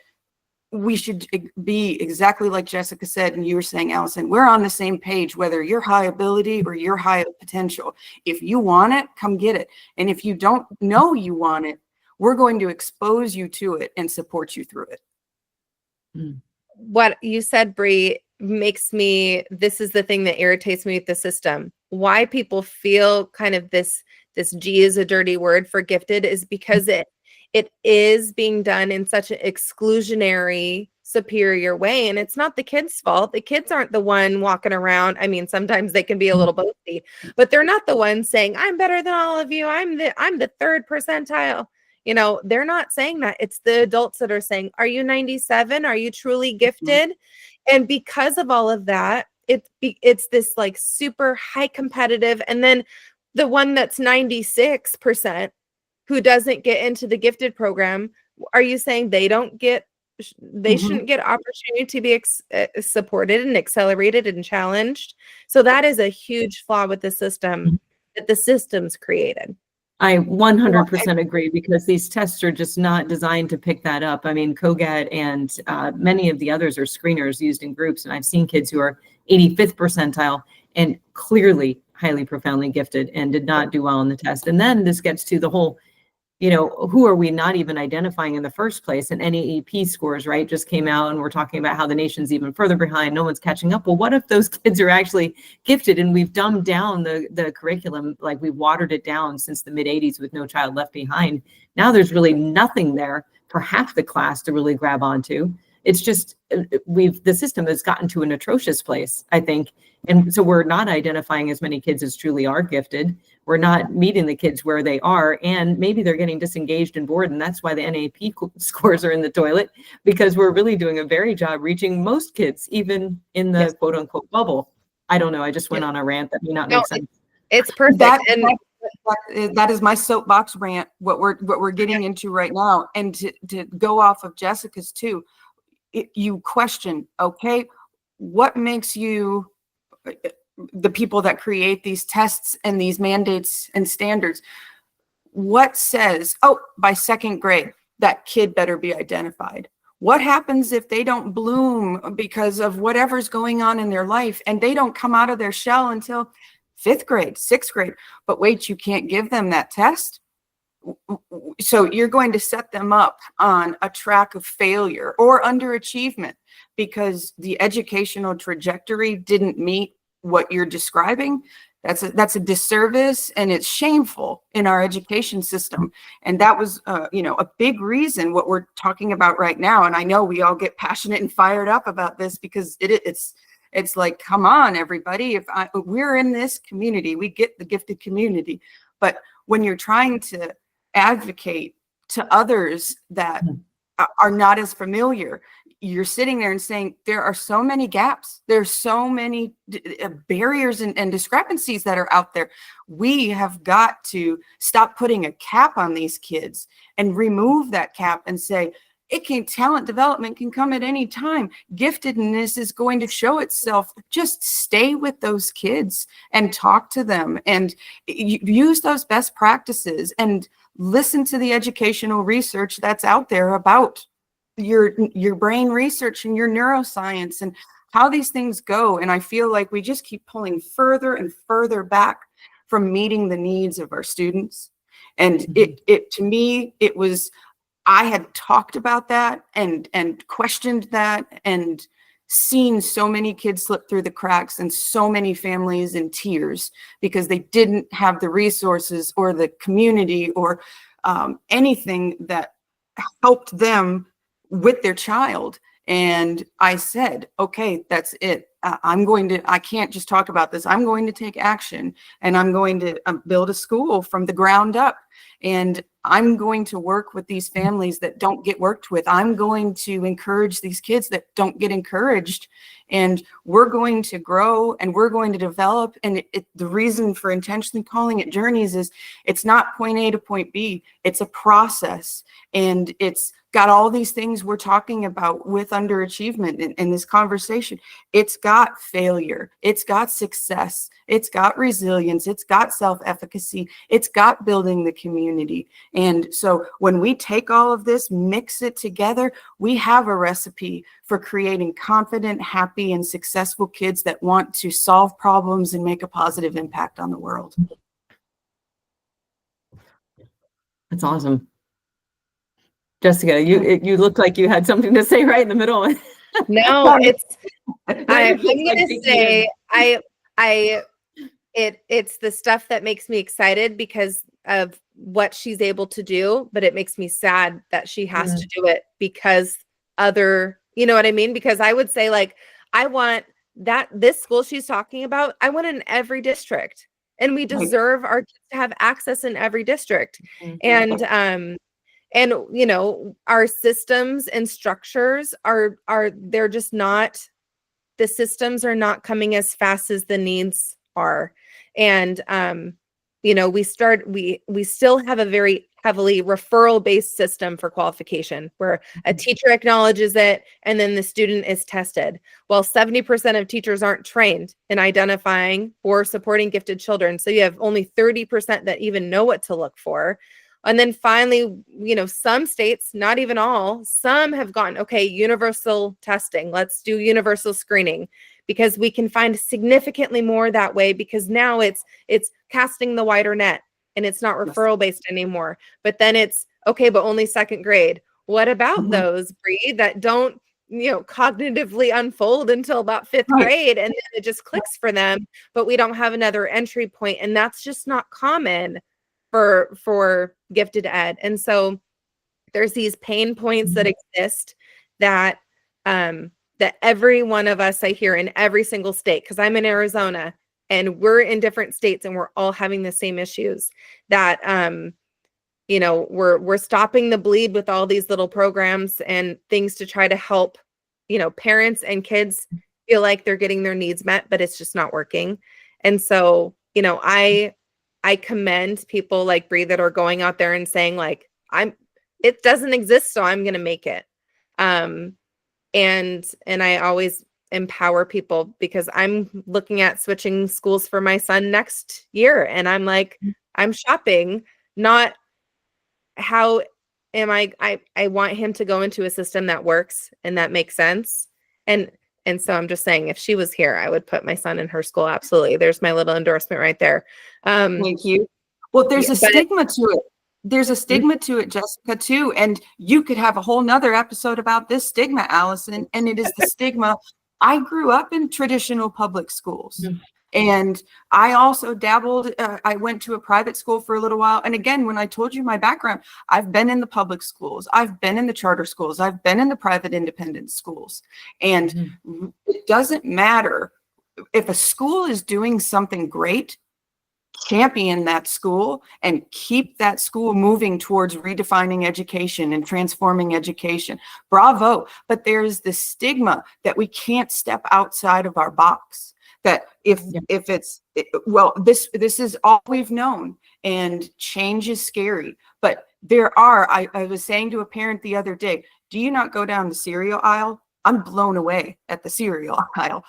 we should be exactly like Jessica said, and you were saying, Allison, we're on the same page, whether you're high ability or you're high potential. If you want it, come get it. And if you don't know you want it, we're going to expose you to it and support you through it. What you said, Bree, makes me, this is the thing that irritates me with the system. Why people feel kind of this G is a dirty word for gifted is because it is being done in such an exclusionary, superior way. And it's not the kids' fault. The kids aren't the one walking around. I mean, sometimes they can be a little boasty, but they're not the ones saying, I'm better than all of you. I'm the third percentile. You know, they're not saying that. It's the adults that are saying, are you 97? Are you truly gifted? And because of all of that, it's this like super high competitive. And then the one that's 96%, who doesn't get into the gifted program, are you saying they shouldn't get opportunity to be supported and accelerated and challenged? So that is a huge flaw with the system that the system's created. I 100% agree, because these tests are just not designed to pick that up. I mean, COGAT and many of the others are screeners used in groups. And I've seen kids who are 85th percentile and clearly highly profoundly gifted and did not do well on the test. And then this gets to the whole, you know, who are we not even identifying in the first place? And NAEP scores, right, just came out, and we're talking about how the nation's even further behind. No one's catching up. Well, what if those kids are actually gifted and we've dumbed down the curriculum, like we've watered it down since the mid 80s with No Child Left Behind? Now there's really nothing there for half the class to really grab onto. It's just, the system has gotten to an atrocious place, I think. And so we're not identifying as many kids as truly are gifted. We're not meeting the kids where they are, and maybe they're getting disengaged and bored. And that's why the NAP scores are in the toilet, because we're really doing a very job reaching most kids, even in the quote unquote bubble. I don't know. I just went on a rant that may not make sense. It's perfect. That is my soapbox rant, what we're getting into right now. And to go off of Jessica's too, you question, okay, what makes you, the people that create these tests and these mandates and standards, what says, oh, by second grade, that kid better be identified? What happens if they don't bloom because of whatever's going on in their life and they don't come out of their shell until 5th grade, 6th grade? But wait, you can't give them that test? So you're going to set them up on a track of failure or underachievement because the educational trajectory didn't meet what you're describing. That's a disservice, and it's shameful in our education system. And that was, a big reason what we're talking about right now. And I know we all get passionate and fired up about this because it's like, come on, everybody. If we're in this community, we get the gifted community. But when you're trying to advocate to others that are not as familiar, you're sitting there and saying, there are so many gaps. There's so many barriers and discrepancies that are out there. We have got to stop putting a cap on these kids and remove that cap and say, talent development can come at any time. Giftedness is going to show itself. Just stay with those kids and talk to them and use those best practices and listen to the educational research that's out there about your brain research and your neuroscience and how these things go. And I feel like we just keep pulling further and further back from meeting the needs of our students. And it to me, it was, I had talked about that and questioned that and seen so many kids slip through the cracks and so many families in tears because they didn't have the resources or the community or anything that helped them with their child. And I said, okay, that's it. I can't just talk about this. I'm going to take action, and I'm going to build a school from the ground up And I'm going to work with these families that don't get worked with. I'm going to encourage these kids that don't get encouraged. And we're going to grow and we're going to develop. And the reason for intentionally calling it journeys is it's not point A to point B. It's a process. And it's got all these things we're talking about with underachievement in this conversation. It's got failure. It's got success. It's got resilience. It's got self-efficacy. It's got building the community. And so when we take all of this, mix it together, we have a recipe for creating confident, happy, and successful kids that want to solve problems and make a positive impact on the world. That's awesome. Jessica, you looked like you had something to say right in the middle. No, I'm going to say it's the stuff that makes me excited because of what she's able to do, but it makes me sad that she has to do it because you know what I mean? Because I would say, like, I want this school she's talking about, I want in every district, and we deserve our kids to have access in every district. And you know, our systems and structures they're just not, the systems are not coming as fast as the needs are. And you know, we still have a very heavily referral-based system for qualification where a teacher acknowledges it and then the student is tested. Well, 70% of teachers aren't trained in identifying or supporting gifted children. So you have only 30% that even know what to look for. And then finally, you know, some states, not even all, some have gone, okay, universal testing. Let's do universal screening because we can find significantly more that way, because now it's casting the wider net and it's not referral based anymore. But then it's okay, but only second grade. What about those, Bree, that don't, you know, cognitively unfold until about fifth grade, and then it just clicks for them, but we don't have another entry point, and that's just not common for gifted ed. And so there's these pain points that exist that that every one of us, I hear in every single state, because I'm in Arizona and we're in different states and we're all having the same issues, that you know, we're stopping the bleed with all these little programs and things to try to help, you know, parents and kids feel like they're getting their needs met, but it's just not working. And so, you know, I commend people like Bree that are going out there and saying, like, it doesn't exist, so I'm going to make it. And I always empower people, because I'm looking at switching schools for my son next year. And I'm like, I'm shopping, not how am I want him to go into a system that works and that makes sense. And so I'm just saying, if she was here, I would put my son in her school. Absolutely. There's my little endorsement right there. Thank you. Well, there's a stigma to it. There's a stigma to it, Jessica, too. And you could have a whole nother episode about this stigma, Allison. And it is the stigma. I grew up in traditional public schools. And I also dabbled, I went to a private school for a little while. And again, when I told you my background, I've been in the public schools, I've been in the charter schools, I've been in the private independent schools. And it doesn't matter if a school is doing something great, champion that school and keep that school moving towards redefining education and transforming education. Bravo. But there's the stigma that we can't step outside of our box. That if it's, well, this is all we've known, and change is scary. But there are, I was saying to a parent the other day, do you not go down the cereal aisle? I'm blown away at the cereal aisle,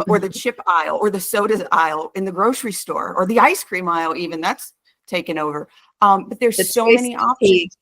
or the chip aisle, or the soda aisle in the grocery store, or the ice cream aisle, even that's taken over. But there's so many options.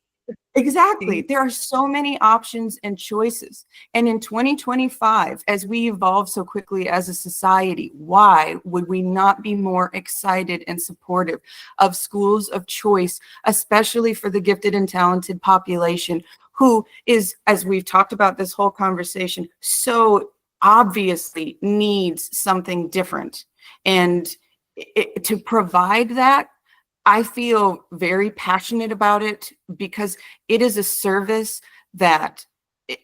Exactly. There are so many options and choices. And in 2025, as we evolve so quickly as a society, why would we not be more excited and supportive of schools of choice, especially for the gifted and talented population, who is, as we've talked about this whole conversation, so obviously needs something different. And to provide that, I feel very passionate about it, because it is a service that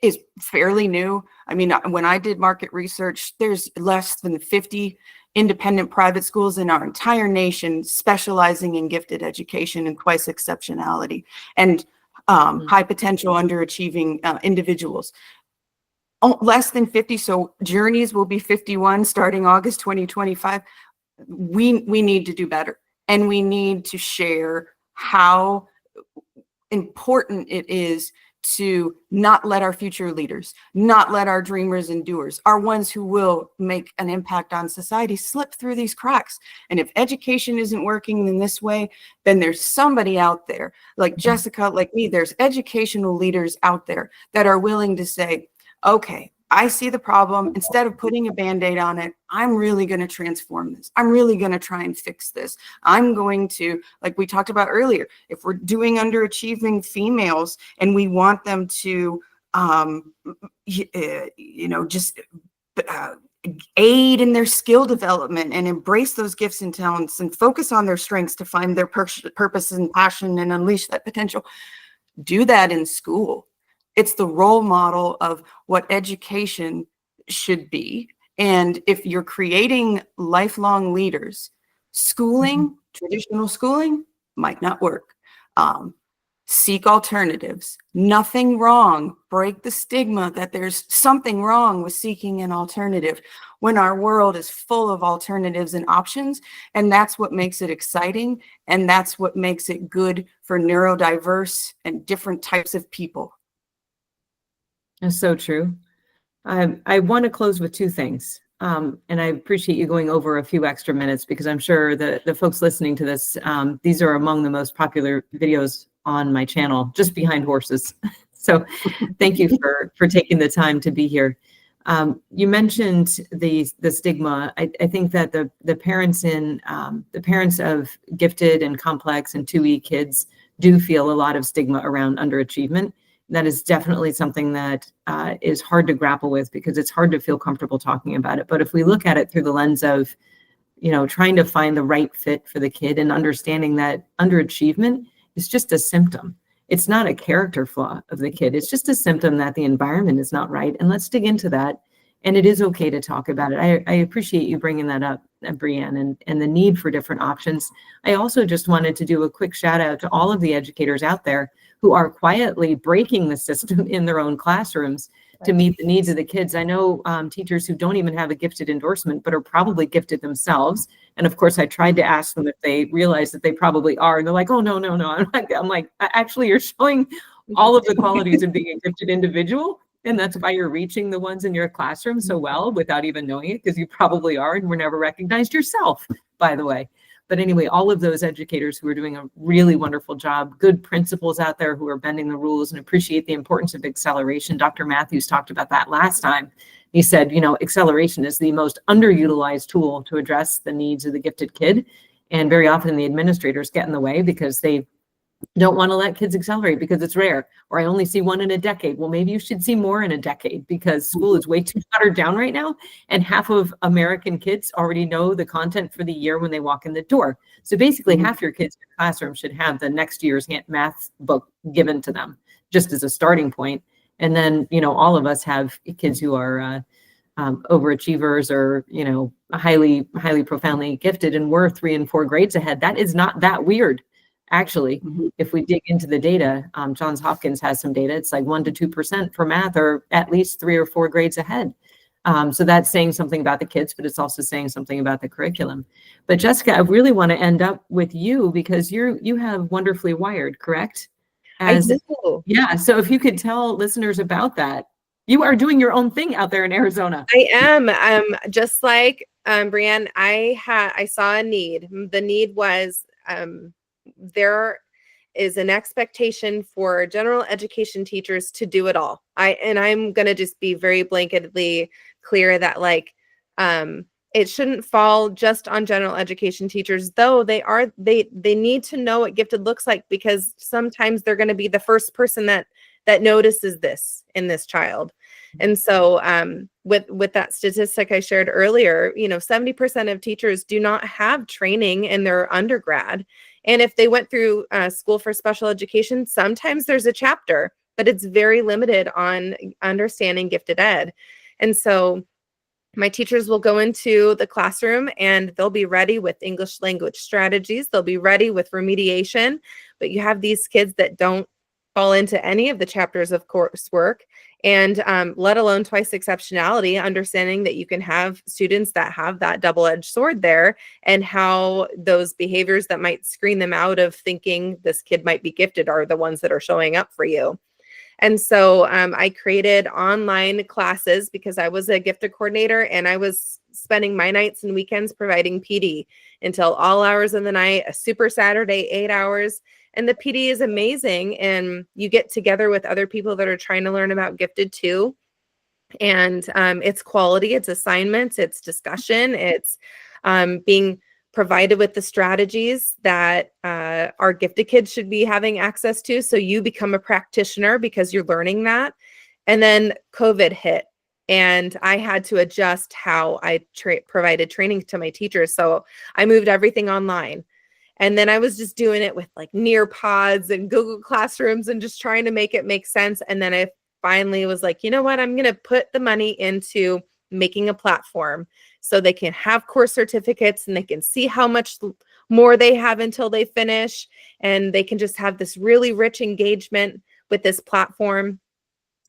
is fairly new. I mean, when I did market research, there's less than 50 independent private schools in our entire nation specializing in gifted education and twice exceptionality and high potential underachieving individuals. Less than 50, so Journeys will be 51 starting August 2025. We need to do better, and we need to share how important it is to not let our future leaders, not let our dreamers and doers, our ones who will make an impact on society, slip through these cracks. And if education isn't working in this way, then there's somebody out there like Jessica, like me, there's educational leaders out there that are willing to say, okay, I see the problem. Instead of putting a Band-Aid on it, I'm really going to transform this. I'm really going to try and fix this. I'm going to, like we talked about earlier, if we're doing underachieving females and we want them to, just aid in their skill development and embrace those gifts and talents and focus on their strengths to find their purpose and passion and unleash that potential, do that in school. It's the role model of what education should be. And if you're creating lifelong leaders, schooling, traditional schooling might not work. Seek alternatives. Nothing wrong. Break the stigma that there's something wrong with seeking an alternative when our world is full of alternatives and options. And that's what makes it exciting. And that's what makes it good for neurodiverse and different types of people. That's so true. I want to close with two things. And I appreciate you going over a few extra minutes because I'm sure the folks listening to this, these are among the most popular videos on my channel, just behind horses. So thank you for taking the time to be here. You mentioned the stigma. I think that the parents of gifted and complex and 2E kids do feel a lot of stigma around underachievement. That is definitely something that is hard to grapple with because it's hard to feel comfortable talking about it. But if we look at it through the lens of, trying to find the right fit for the kid and understanding that underachievement is just a symptom. It's not a character flaw of the kid. It's just a symptom that the environment is not right. And let's dig into that. And it is okay to talk about it. I appreciate you bringing that up, Brianne, and the need for different options. I also just wanted to do a quick shout out to all of the educators out there who are quietly breaking the system in their own classrooms to meet the needs of the kids. I know teachers who don't even have a gifted endorsement, but are probably gifted themselves. And of course, I tried to ask them if they realize that they probably are. And they're like, oh, no. I'm like, actually, you're showing all of the qualities of being a gifted individual. And that's why you're reaching the ones in your classroom so well without even knowing it, because you probably are and were never recognized yourself, by the way. But anyway, all of those educators who are doing a really wonderful job, good principals out there who are bending the rules and appreciate the importance of acceleration. Dr. Matthews talked about that last time. He said, acceleration is the most underutilized tool to address the needs of the gifted kid. And very often the administrators get in the way because they don't want to let kids accelerate because it's rare, or I only see one in a decade. Well, maybe you should see more in a decade because school is way too watered down right now. And half of American kids already know the content for the year when they walk in the door. So basically half your kids in your classroom should have the next year's math book given to them just as a starting point. And then, all of us have kids who are overachievers or, highly, highly profoundly gifted, and we're 3 and 4 grades ahead. That is not that weird. Actually, if we dig into the data, Johns Hopkins has some data. It's like 1% to 2% for math, or at least 3 or 4 grades ahead. So that's saying something about the kids, but it's also saying something about the curriculum. But Jessica, I really want to end up with you because you have Wonderfully Wired, correct? I do. Yeah. So if you could tell listeners about that. You are doing your own thing out there in Arizona. I am. Just like Brianne, I saw a need. The need was there is an expectation for general education teachers to do it all. I'm going to just be very blanketly clear that it shouldn't fall just on general education teachers, though they need to know what gifted looks like, because sometimes they're going to be the first person that notices this in this child. And so with that statistic I shared earlier, 70% of teachers do not have training in their undergrad. And if they went through school for special education, sometimes there's a chapter, but it's very limited on understanding gifted ed. And so My teachers will go into the classroom and they'll be ready with English language strategies. They'll be ready with remediation, but you have these kids that don't fall into any of the chapters of coursework, and let alone twice exceptionality, understanding that you can have students that have that double-edged sword there, and how those behaviors that might screen them out of thinking this kid might be gifted are the ones that are showing up for you. And so I created online classes because I was a gifted coordinator, and I was spending my nights and weekends providing PD until all hours of the night, a super Saturday, 8 hours. And the PD is amazing. And you get together with other people that are trying to learn about gifted too. And it's quality, it's assignments, it's discussion, it's being provided with the strategies that our gifted kids should be having access to. So you become a practitioner because you're learning that. And then COVID hit, and I had to adjust how I provided training to my teachers. So I moved everything online. And then I was just doing it with like Nearpods and Google Classrooms and just trying to make it make sense. And then I finally was like, you know what, I'm going to put the money into making a platform so they can have course certificates and they can see how much more they have until they finish. And they can just have this really rich engagement with this platform.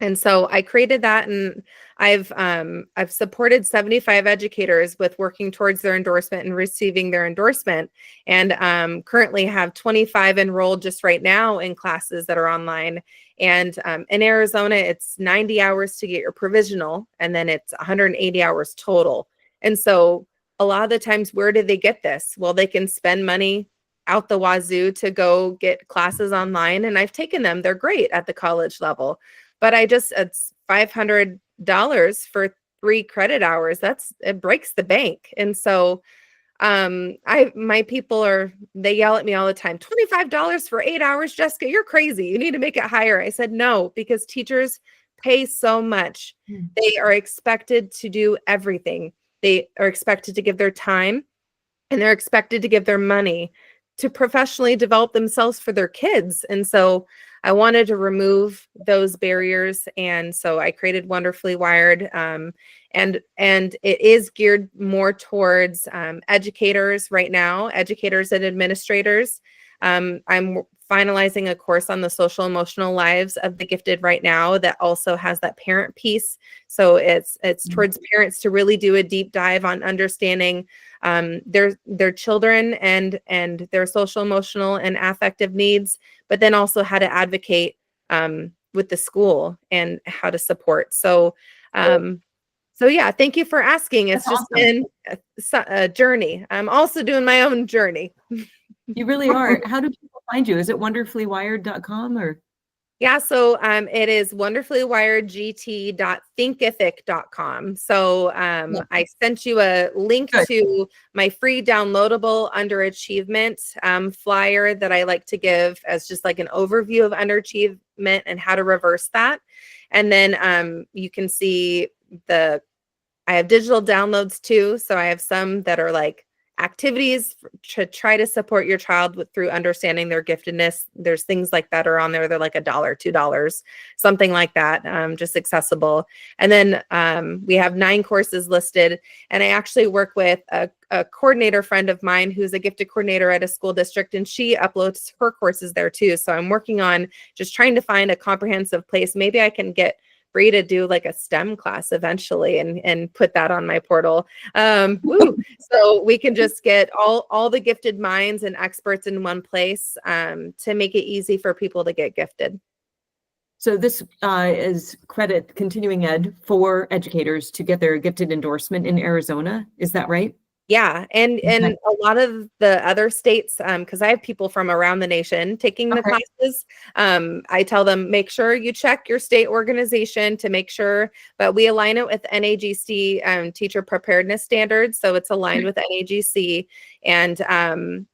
And so I created that, and I've supported 75 educators with working towards their endorsement and receiving their endorsement, and currently have 25 enrolled just right now in classes that are online. And in Arizona, it's 90 hours to get your provisional, and then it's 180 hours total. And so a lot of the times, where do they get this? Well, they can spend money out the wazoo to go get classes online, and I've taken them. They're great at the college level. But it's $500 for 3 credit hours. It breaks the bank. And so my people they yell at me all the time, $25 for 8 hours, Jessica, you're crazy. You need to make it higher. I said, no, because teachers pay so much. They are expected to do everything. They are expected to give their time, and they're expected to give their money to professionally develop themselves for their kids. And so I wanted to remove those barriers. And so I created Wonderfully Wired. And it is geared more towards educators right now, educators and administrators. I'm finalizing a course on the social emotional lives of the gifted right now that also has that parent piece. So it's towards parents to really do a deep dive on understanding their children and their social emotional and affective needs, but then also how to advocate with the school and how to support. So yeah, thank you for asking. It's That's just been a journey. I'm also doing my own journey. You really are. How do people find you? Is it wonderfullywired.com or? Yeah, so it is wonderfullywiredgt.thinkific.com. So I sent you a link to my free downloadable underachievement flyer that I like to give as just like an overview of underachievement and how to reverse that. And then you can see I have digital downloads too. So I have some that are like activities to try to support your child through understanding their giftedness. There's things like that are on there. They're like $1, $2, something like that, just accessible. And then we have 9 courses listed. And I actually work with a coordinator friend of mine who's a gifted coordinator at a school district, and she uploads her courses there too. So I'm working on just trying to find a comprehensive place. Maybe I can get Bree to do like a STEM class eventually and put that on my portal. So we can just get all the gifted minds and experts in one place to make it easy for people to get gifted. So this is credit continuing ed for educators to get their gifted endorsement in Arizona. Is that right? Yeah. And a lot of the other states, because I have people from around the nation taking the classes, I tell them, make sure you check your state organization to make sure, but we align it with NAGC teacher preparedness standards. So it's aligned with NAGC, and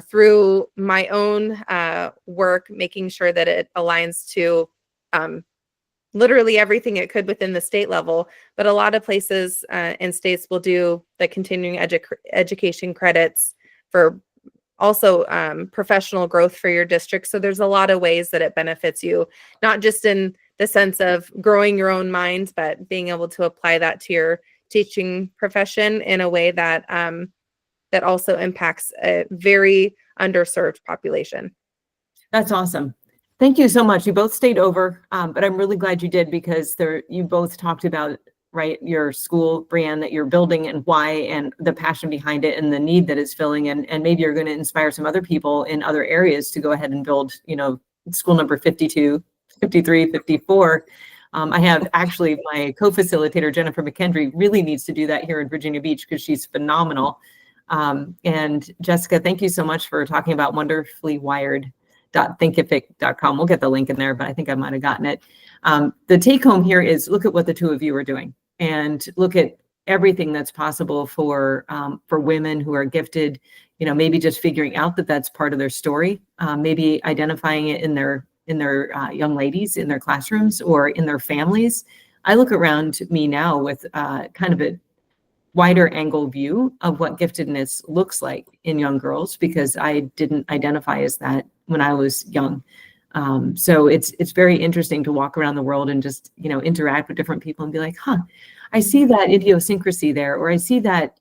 through my own work, making sure that it aligns to literally everything it could within the state level. But a lot of places and states will do the continuing education credits for also professional growth for your district. So there's a lot of ways that it benefits you, not just in the sense of growing your own mind, but being able to apply that to teaching profession in a way that that also impacts a very underserved population. That's awesome. Thank you so much. You both stayed over, but I'm really glad you did, because you both talked about, right, your school, Brianne, that you're building and why, and the passion behind it and the need that it's filling. And maybe you're going to inspire some other people in other areas to go ahead and build, school number 52, 53, 54. I have actually my co-facilitator, Jennifer McKendry, really needs to do that here in Virginia Beach because she's phenomenal. And Jessica, thank you so much for talking about wonderfullywired.thinkific.com. We'll get the link in there, but I think I might have gotten it. The take home here is look at what the two of you are doing, and look at everything that's possible for women who are gifted, maybe just figuring out that that's part of their story, maybe identifying it in their young ladies in their classrooms or in their families. I look around me now with kind of a wider angle view of what giftedness looks like in young girls, because I didn't identify as that when I was young. So it's very interesting to walk around the world and just, interact with different people and be like, I see that idiosyncrasy there, or I see that,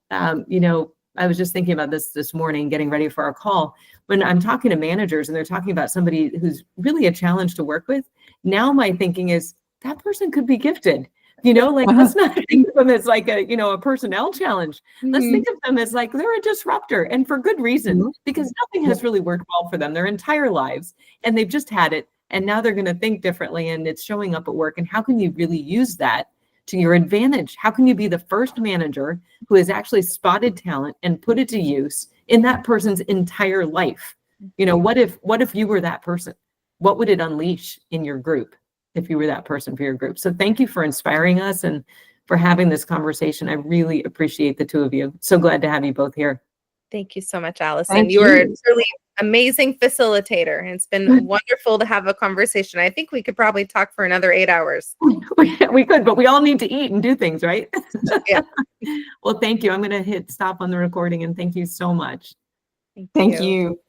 I was just thinking about this morning, getting ready for our call, when I'm talking to managers and they're talking about somebody who's really a challenge to work with. Now my thinking is that person could be gifted. Let's not think of them as like a personnel challenge. Let's think of them as like they're a disruptor, and for good reason, because nothing has really worked well for them their entire lives, and they've just had it, and now they're going to think differently, and it's showing up at work. And how can you really use that to your advantage? How can you be the first manager who has actually spotted talent and put it to use in that person's entire life? What if you were that person? What would it unleash in your group if you were that person for your group? So thank you for inspiring us and for having this conversation. I really appreciate the two of you. So glad to have you both here. Thank you so much, Allison. You are a truly amazing facilitator. And it's been wonderful to have a conversation. I think we could probably talk for another 8 hours. We could, but we all need to eat and do things, right? Yeah. Well, thank you. I'm going to hit stop on the recording, and thank you so much. Thank you.